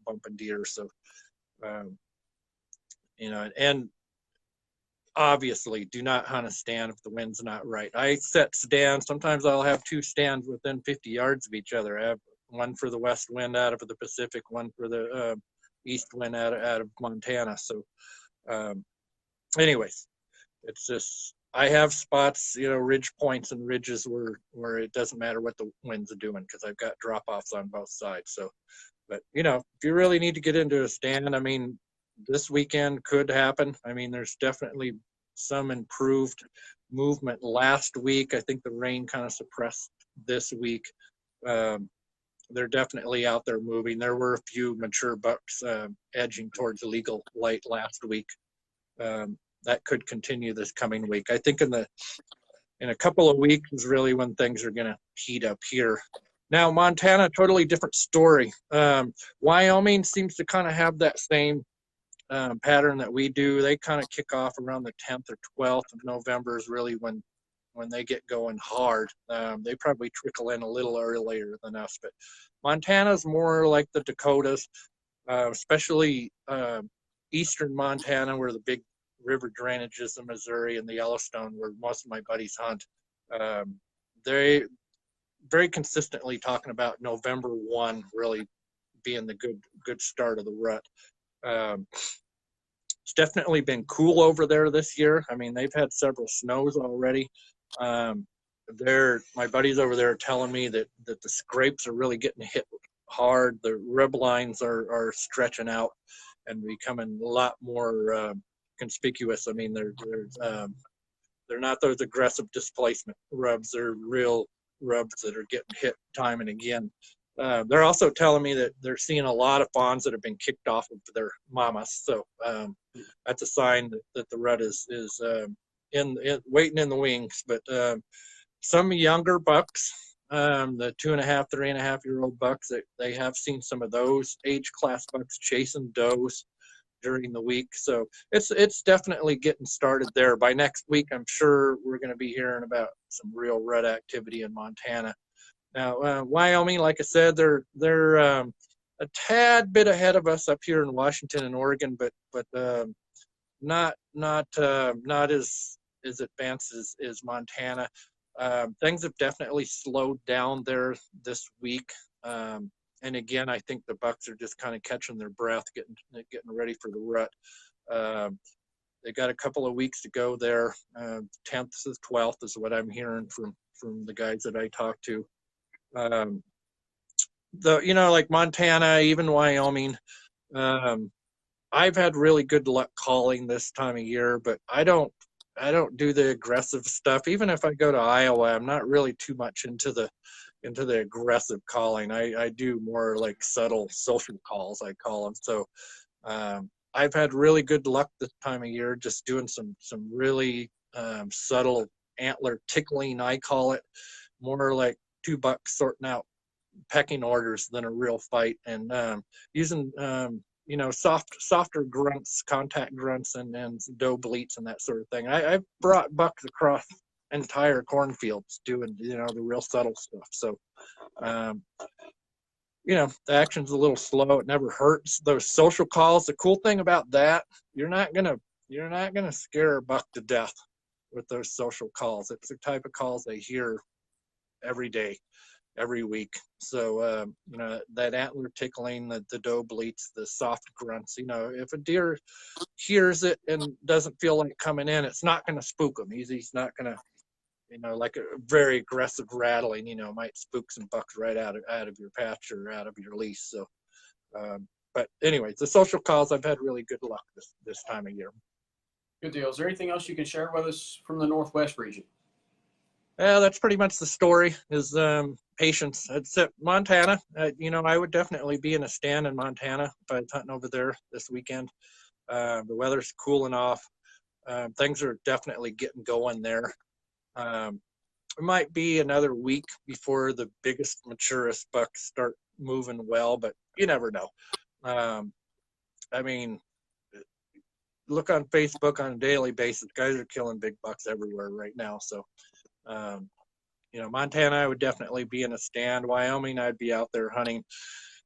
bumping deer. So, and obviously do not hunt a stand if the wind's not right. I set stands. Sometimes I'll have 2 stands within 50 yards of each other. I have one for the west wind out of the Pacific, one for the east wind out of Montana. So, anyways, it's just, I have spots, ridge points and ridges where it doesn't matter what the winds are doing because I've got drop-offs on both sides. So, but, if you really need to get into a stand, I mean, this weekend could happen. I mean, there's definitely some improved movement last week. I think the rain kind of suppressed this week. They're definitely out there moving. There were a few mature bucks edging towards legal late last week. That could continue this coming week. I think in a couple of weeks is really when things are going to heat up here. Now, Montana, totally different story. Wyoming seems to kind of have that same pattern that we do. They kind of kick off around the 10th or 12th of November is really when they get going hard. They probably trickle in a little earlier than us, but Montana's more like the Dakotas, especially eastern Montana, where the big river drainage is the Missouri and the Yellowstone, where most of my buddies hunt. They very consistently talking about November 1 really being the good start of the rut. It's definitely been cool over there this year. I mean, they've had several snows already. My buddies over there are telling me that the scrapes are really getting hit hard. The rib lines are stretching out and becoming a lot more conspicuous. I mean, they're not those aggressive displacement rubs. They're real rubs that are getting hit time and again. They're also telling me that they're seeing a lot of fawns that have been kicked off of their mamas. So that's a sign that the rut is waiting in the wings. But some younger bucks, the 2.5, 3.5-year-old bucks, they have seen some of those age class bucks chasing does during the week. So it's definitely getting started there. By next week, I'm sure we're going to be hearing about some real rut activity in Montana. Now, Wyoming, like I said, they're a tad bit ahead of us up here in Washington and Oregon, but not as advanced as Montana. Things have definitely slowed down there this week. And again, I think the bucks are just kind of catching their breath, getting ready for the rut. They got a couple of weeks to go there. 10th to 12th is what I'm hearing from the guys that I talk to. Like Montana, even Wyoming, I've had really good luck calling this time of year, but I don't do the aggressive stuff. Even if I go to Iowa, I'm not really too much into the into the aggressive calling. I do more like subtle social calls, I call them. So I've had really good luck this time of year, just doing some really subtle antler tickling, I call it, more like 2 bucks sorting out pecking orders than a real fight, and using softer grunts, contact grunts, and doe bleats and that sort of thing. I've brought bucks across entire cornfields doing the real subtle stuff. So the action's a little slow. It never hurts. Those social calls, the cool thing about that, you're not gonna scare a buck to death with those social calls. It's the type of calls they hear every day, every week. So that antler tickling, the doe bleats, the soft grunts, if a deer hears it and doesn't feel like coming in, it's not going to spook him. He's not going to like a very aggressive rattling might spook some bucks right out of your patch or out of your lease. So but anyways, the social calls, I've had really good luck this time of year. Good deal. Is there anything else you can share with us from the Northwest region? That's pretty much the story, is patience. Except Montana, I would definitely be in a stand in Montana if I was hunting over there this weekend. The weather's cooling off. Things are definitely getting going there. It might be another week before the biggest, maturest bucks start moving well, but you never know. I mean, look on Facebook on a daily basis. Guys are killing big bucks everywhere right now. So, Montana, I would definitely be in a stand. Wyoming, I'd be out there hunting.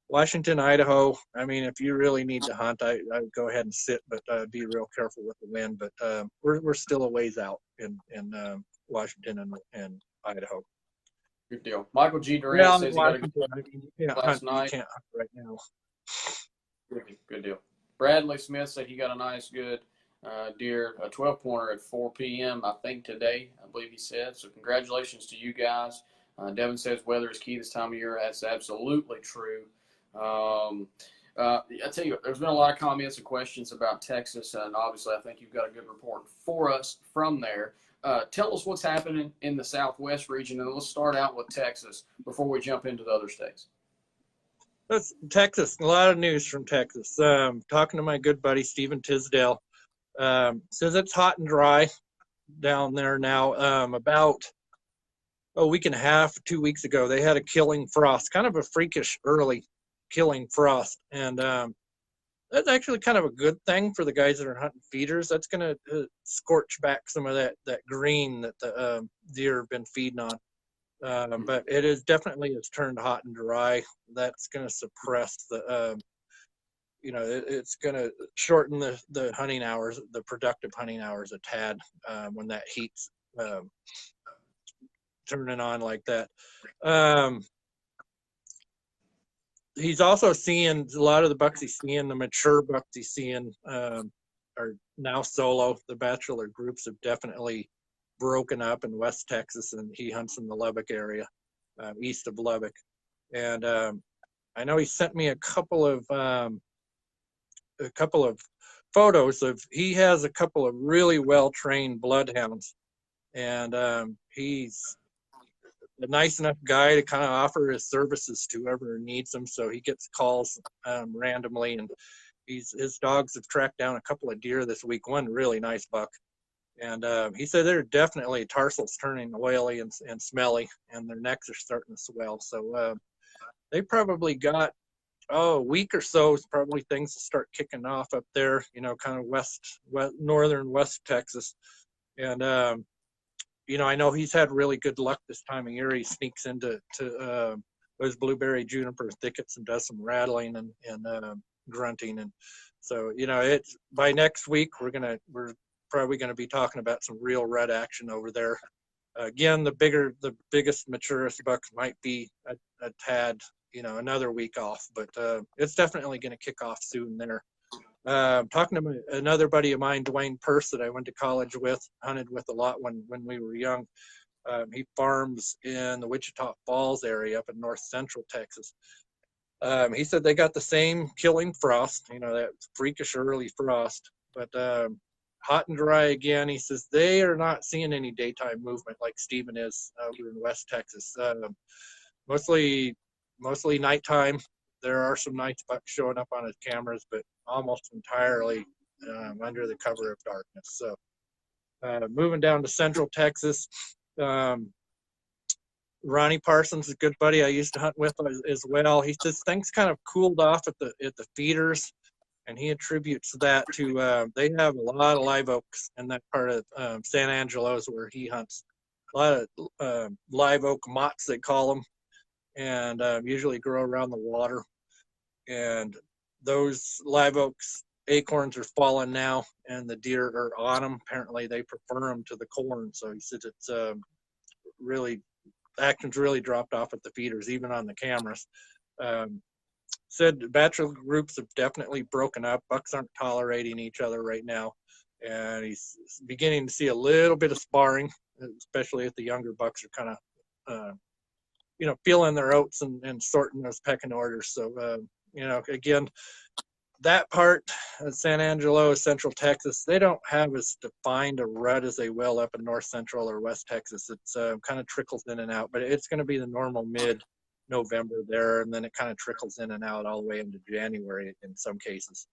Washington, Idaho, I mean, if you really need to hunt, I would go ahead and sit, but be real careful with the wind. But we're still a ways out in Washington and Idaho. Good deal. Michael G. Durant says he got a good last night. You can't hunt right now. Good deal. Bradley Smith said he got a nice, good deer, a 12-pointer at 4 p.m. I think today, I believe he said. So congratulations to you guys. Devin says weather is key this time of year. That's absolutely true. I tell you, there's been a lot of comments and questions about Texas, and obviously I think you've got a good report for us from there. Tell us what's happening in the Southwest region, and let's start out with Texas before we jump into the other states. That's Texas. A lot of news from Texas. Talking to my good buddy Stephen Tisdale, says it's hot and dry down there now. About a week and a half, 2 weeks ago, they had a killing frost, kind of a freakish early killing frost, and that's actually kind of a good thing for the guys that are hunting feeders. That's going to scorch back some of that green that the deer have been feeding on. But it is definitely, it's turned hot and dry. That's going to suppress the, it's going to shorten the hunting hours, the productive hunting hours a tad when that heat's turning on like that. He's also seeing a lot of the bucks he's seeing, the mature bucks he's seeing are now solo. The bachelor groups have definitely broken up in West Texas, and he hunts in the Lubbock area, east of Lubbock. And I know he sent me a couple of photos of, he has a couple of really well-trained bloodhounds, and he's a nice enough guy to kind of offer his services to whoever needs them. So he gets calls randomly, and his dogs have tracked down a couple of deer this week, one really nice buck. And he said they're definitely, tarsals turning oily and smelly, and their necks are starting to swell. So they probably got, a week or so is probably things to start kicking off up there, kind of northern West Texas. And, I know he's had really good luck this time of year. He sneaks into those blueberry juniper thickets and does some rattling and grunting. And so, it's by next week, we're probably going to be talking about some real red action over there. Again, the biggest, maturest bucks might be a tad, another week off, but it's definitely going to kick off soon there. Talking to another buddy of mine, Dwayne Purse, that I went to college with, hunted with a lot when we were young. He farms in the Wichita Falls area up in north central Texas. He said they got the same killing frost, that freakish early frost, but hot and dry again. He says they are not seeing any daytime movement like Stephen is over in West Texas. mostly nighttime. There are some night bucks showing up on his cameras, but almost entirely under the cover of darkness. So moving down to Central Texas, Ronny Parsons, a good buddy I used to hunt with as well. He says things kind of cooled off at the feeders, and he attributes that to they have a lot of live oaks in that part of San Angelo's where he hunts. A lot of live oak motts, they call them, and usually grow around the water. And those live oaks acorns are falling now, and the deer are on them. Apparently, they prefer them to the corn. So he said it's really action's really dropped off at the feeders, even on the cameras. Said bachelor groups have definitely broken up. Bucks aren't tolerating each other right now, and he's beginning to see a little bit of sparring, especially if the younger bucks are kind of, feeling their oats and sorting those pecking orders. So, again, that part of San Angelo, Central Texas, they don't have as defined a rut as they will up in North Central or West Texas. It's kind of trickles in and out, but it's going to be the normal mid-November there, and then it kind of trickles in and out all the way into January in some cases.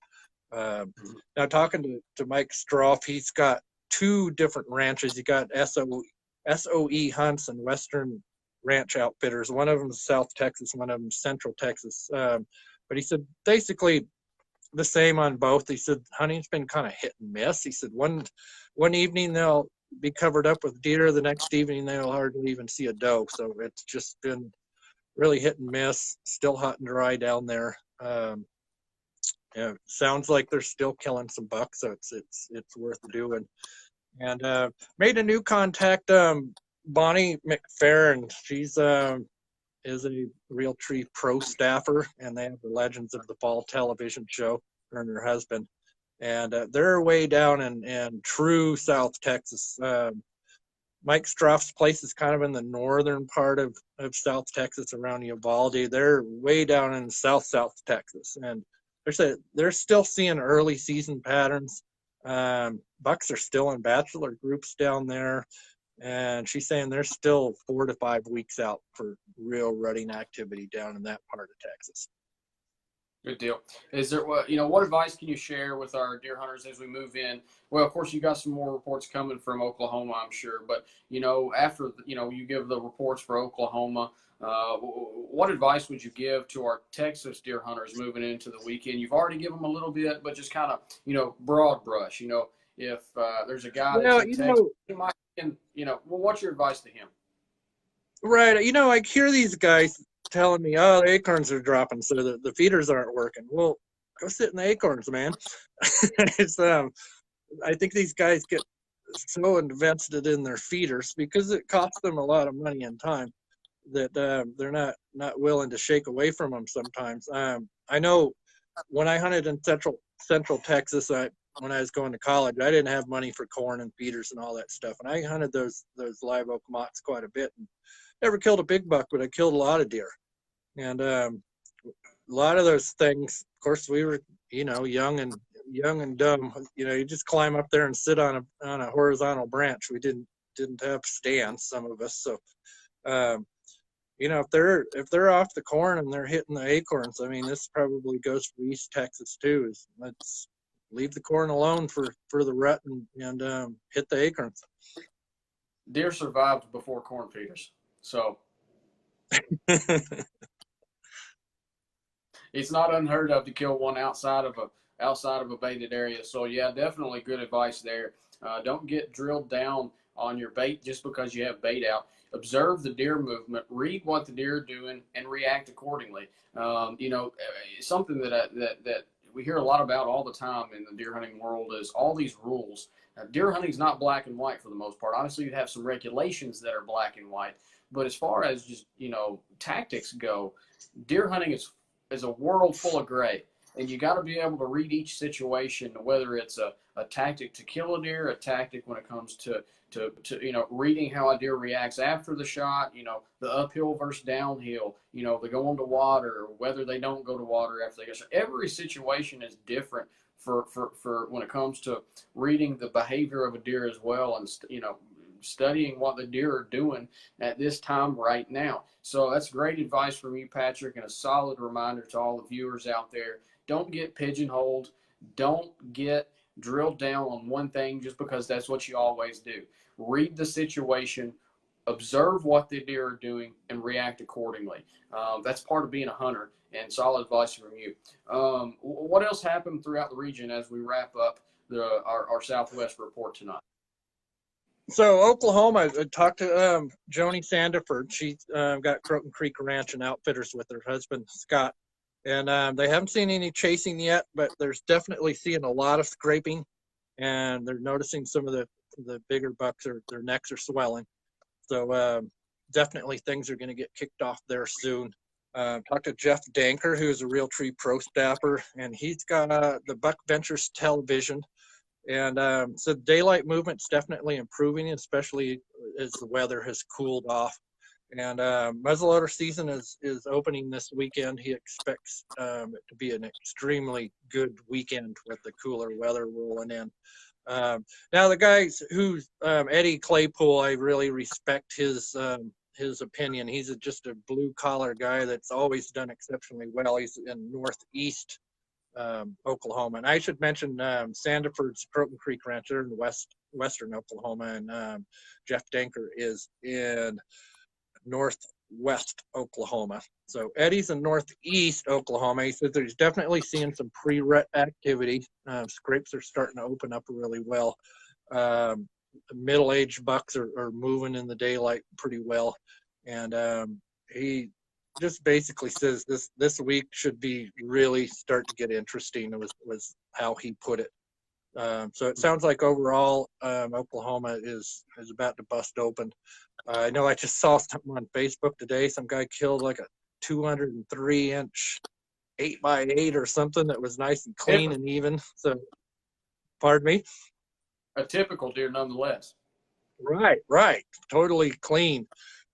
Now, talking to Mike Stroff, he's got two different ranches. He got SOE Hunts and Western Ranch Outfitters. One of them is South Texas, one of them is Central Texas. But he said basically the same on both. He said hunting's been kind of hit and miss. He said one evening they'll be covered up with deer, the next evening they'll hardly even see a doe. So it's just been really hit and miss. Still hot and dry down there. Sounds like they're still killing some bucks, so it's worth doing. And made a new contact, Bonnie McFerrin. She's is a Realtree pro staffer, and they have the Legends of the Fall television show, her and her husband. And they're way down in true South Texas. Mike Stroff's place is kind of in the northern part of South Texas around Uvalde. They're way down in South Texas. And they're still seeing early season patterns. Bucks are still in bachelor groups down there. And she's saying they're still 4 to 5 weeks out for real rutting activity down in that part of Texas. Good deal. Is there what advice can you share with our deer hunters as we move in? Well, of course, you got some more reports coming from Oklahoma, I'm sure. But after you give the reports for Oklahoma, what advice would you give to our Texas deer hunters moving into the weekend? You've already given them a little bit, but just kind of broad brush. If there's a guy that's in Texas, he might. What's your advice to him? Right. I hear these guys telling me, oh, the acorns are dropping, so the feeders aren't working. Well, go sit in the acorns, man. It's I think these guys get so invested in their feeders because it costs them a lot of money and time that they're not willing to shake away from them sometimes. I know when I hunted in Central Texas, when I was going to college, I didn't have money for corn and feeders and all that stuff. And I hunted those live oak motts quite a bit and never killed a big buck, but I killed a lot of deer. And a lot of those things, of course, we were, young and dumb. You just climb up there and sit on a horizontal branch. We didn't have stands, some of us. So, if they're off the corn and they're hitting the acorns, I mean, this probably goes for East Texas too. Let's leave the corn alone for the rut and hit the acorns. Deer survived before corn feeders, so it's not unheard of to kill one outside of a baited area. So yeah, definitely good advice there. Don't get drilled down on your bait just because you have bait out. Observe the deer movement, read what the deer are doing, and react accordingly. Something that we hear a lot about all the time in the deer hunting world is all these rules. Deer hunting is not black and white for the most part. Honestly, you have some regulations that are black and white, but as far as just tactics go, deer hunting is a world full of gray, and you got to be able to read each situation, whether it's a tactic to kill a deer, a tactic when it comes to reading how a deer reacts after the shot, the uphill versus downhill, they go into water, or whether they don't go to water after they get shot. Every situation is different for when it comes to reading the behavior of a deer as well, and studying what the deer are doing at this time right now. So that's great advice from you, Patrick, and a solid reminder to all the viewers out there. Don't get pigeonholed. Don't get drilled down on one thing just because that's what you always do. Read the situation, observe what the deer are doing, and react accordingly. That's part of being a hunter, and solid advice from you. What else happened throughout the region as we wrap up our Southwest report tonight? So Oklahoma, I talked to Joni Sandiford. She's got Croton Creek Ranch and Outfitters with her husband, Scott. And they haven't seen any chasing yet, but there's definitely seeing a lot of scraping. And they're noticing some of the bigger bucks, their necks are swelling. So definitely things are going to get kicked off there soon. Talked to Jeff Danker, who's a Realtree pro staffer, and he's got the Buck Ventures television. And so daylight movement's definitely improving, especially as the weather has cooled off. And muzzleloader season is opening this weekend. He expects it to be an extremely good weekend with the cooler weather rolling in. Now the guys who's Eddie Claypool, I really respect his opinion. He's just a blue collar guy that's always done exceptionally well. He's in northeast Oklahoma, and I should mention Sandiford's Croton Creek Ranch. They're in western Oklahoma, and Jeff Danker is in northwest Oklahoma. So Eddie's in northeast Oklahoma. He says that he's definitely seeing some pre-rut activity. Scrapes are starting to open up really well. Middle-aged bucks are moving in the daylight pretty well, and he just basically says this week should be really start to get interesting. Was how he put it. So it sounds like overall Oklahoma is about to bust open. I know I just saw something on Facebook today. Some guy killed like a 203-inch 8x8 or something that was nice and clean and even. So, pardon me? A typical deer nonetheless. Right. Totally clean.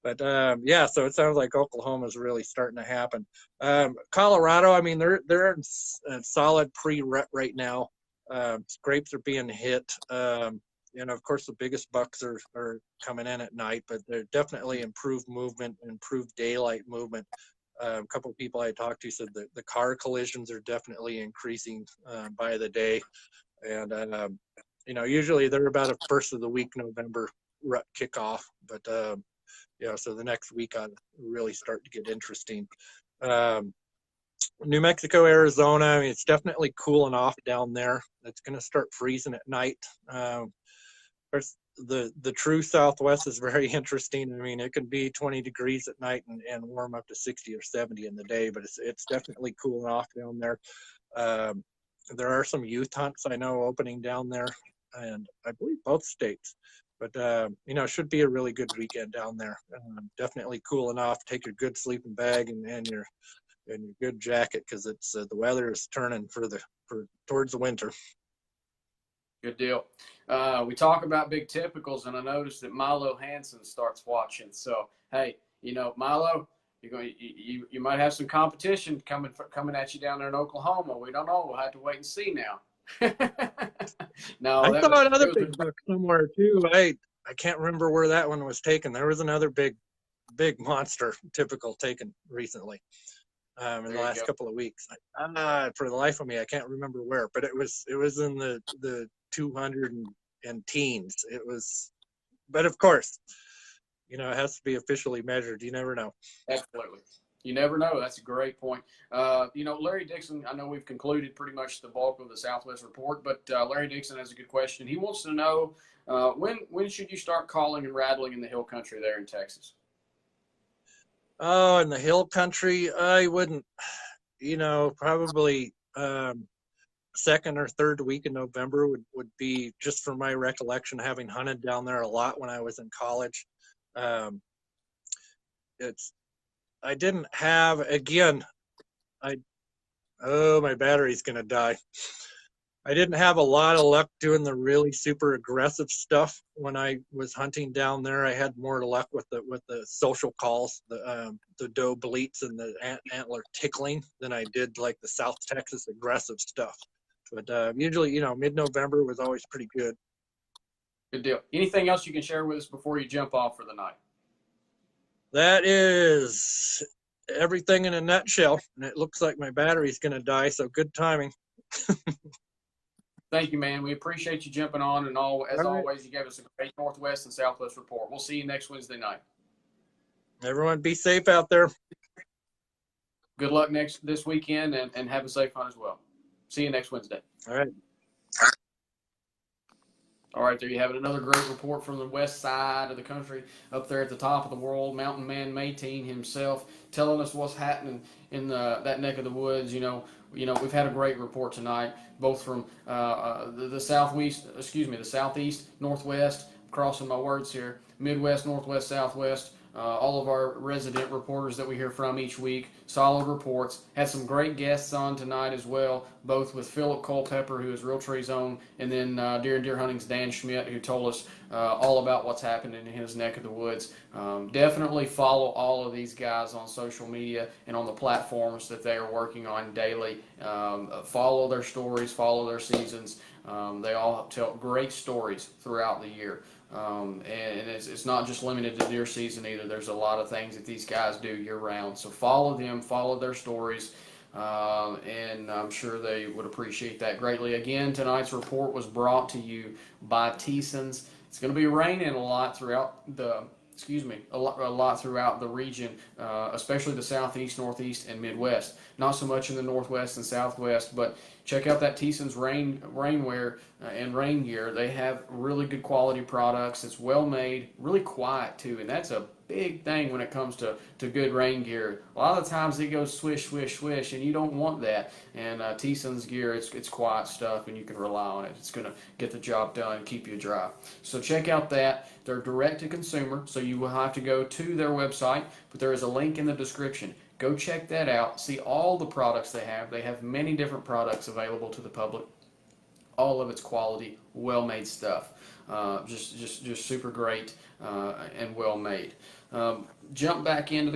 But yeah, so it sounds like Oklahoma's really starting to happen. Colorado, I mean, they're in solid pre-rut right now. Scrapes are being hit. And of course, the biggest bucks are coming in at night, but they're definitely improved movement, improved daylight movement. A couple of people I talked to said that the car collisions are definitely increasing by the day. And, usually they're about a first of the week November rut kickoff, but, so the next week on really start to get interesting. New Mexico, Arizona, I mean, it's definitely cooling off down there. It's going to start freezing at night. The true Southwest is very interesting. I mean, it can be 20 degrees at night and warm up to 60 or 70 in the day, but it's definitely cooling off down there. There are some youth hunts I know opening down there, and I believe both states. But, it should be a really good weekend down there. Definitely cooling off. Take your good sleeping bag and your good jacket, because it's the weather is turning towards the winter. Good deal. We talk about big typicals, and I noticed that Milo Hansen starts watching. So, hey, Milo, you might have some competition coming at you down there in Oklahoma. We don't know. We'll have to wait and see now. No, I saw another big buck somewhere too. I can't remember where that one was taken. There was another big monster typical taken recently in the last couple of weeks. For the life of me, I can't remember where, but it was in the 200 and teens. It was, but of course, it has to be officially measured. You never know. Absolutely. You never know. That's a great point. Larry Dixon, I know we've concluded pretty much the bulk of the Southwest report, but Larry Dixon has a good question. He wants to know when should you start calling and rattling in the hill country there in Texas? Oh, in the hill country, I wouldn't, probably second or third week in November would be, just from my recollection, having hunted down there a lot when I was in college. I didn't have, again, my battery's going to die. I didn't have a lot of luck doing the really super aggressive stuff when I was hunting down there. I had more luck with the social calls, the doe bleats and the antler tickling than I did like the South Texas aggressive stuff. But usually, mid-November was always pretty good. Good deal. Anything else you can share with us before you jump off for the night? That is everything in a nutshell. And it looks like my battery's going to die, so good timing. Thank you, man. We appreciate you jumping on, and as always, you gave us a great Northwest and Southwest report. We'll see you next Wednesday night. Everyone be safe out there. Good luck this weekend, and have a safe hunt as well. See you next Wednesday. All right. All right, there you have it. Another great report from the west side of the country, up there at the top of the world. Mountain Man Mayteen himself telling us what's happening in that neck of the woods. You know, we've had a great report tonight, both from the southeast, northwest. I'm crossing my words here. Midwest, northwest, southwest. All of our resident reporters that we hear from each week, solid reports. Had some great guests on tonight as well, both with Philip Culpepper, who is Realtree's own, and then Deer Hunting's Dan Schmidt, who told us all about what's happening in his neck of the woods. Definitely follow all of these guys on social media and on the platforms that they are working on daily. Follow their stories, follow their seasons. They all tell great stories throughout the year. And it's not just limited to deer season either. There's a lot of things that these guys do year round. So follow them, follow their stories, and I'm sure they would appreciate that greatly. Again, tonight's report was brought to you by Theissens. It's going to be raining a lot throughout the region, especially the southeast, northeast, and Midwest. Not so much in the northwest and southwest, but check out that Thiessens rainwear and rain gear. They have really good quality products. It's well made, really quiet too, and that's a big thing when it comes to good rain gear. A lot of the times it goes swish, swish, swish, and you don't want that. And Thiessens gear, it's quiet stuff, and you can rely on it. It's going to get the job done and keep you dry. So check out that. They're direct to consumer, so you will have to go to their website, but there is a link in the description. Go check that out. See all the products they have. They have many different products available to the public. All of it's quality, well-made stuff. Just super great and well-made. Jump back into the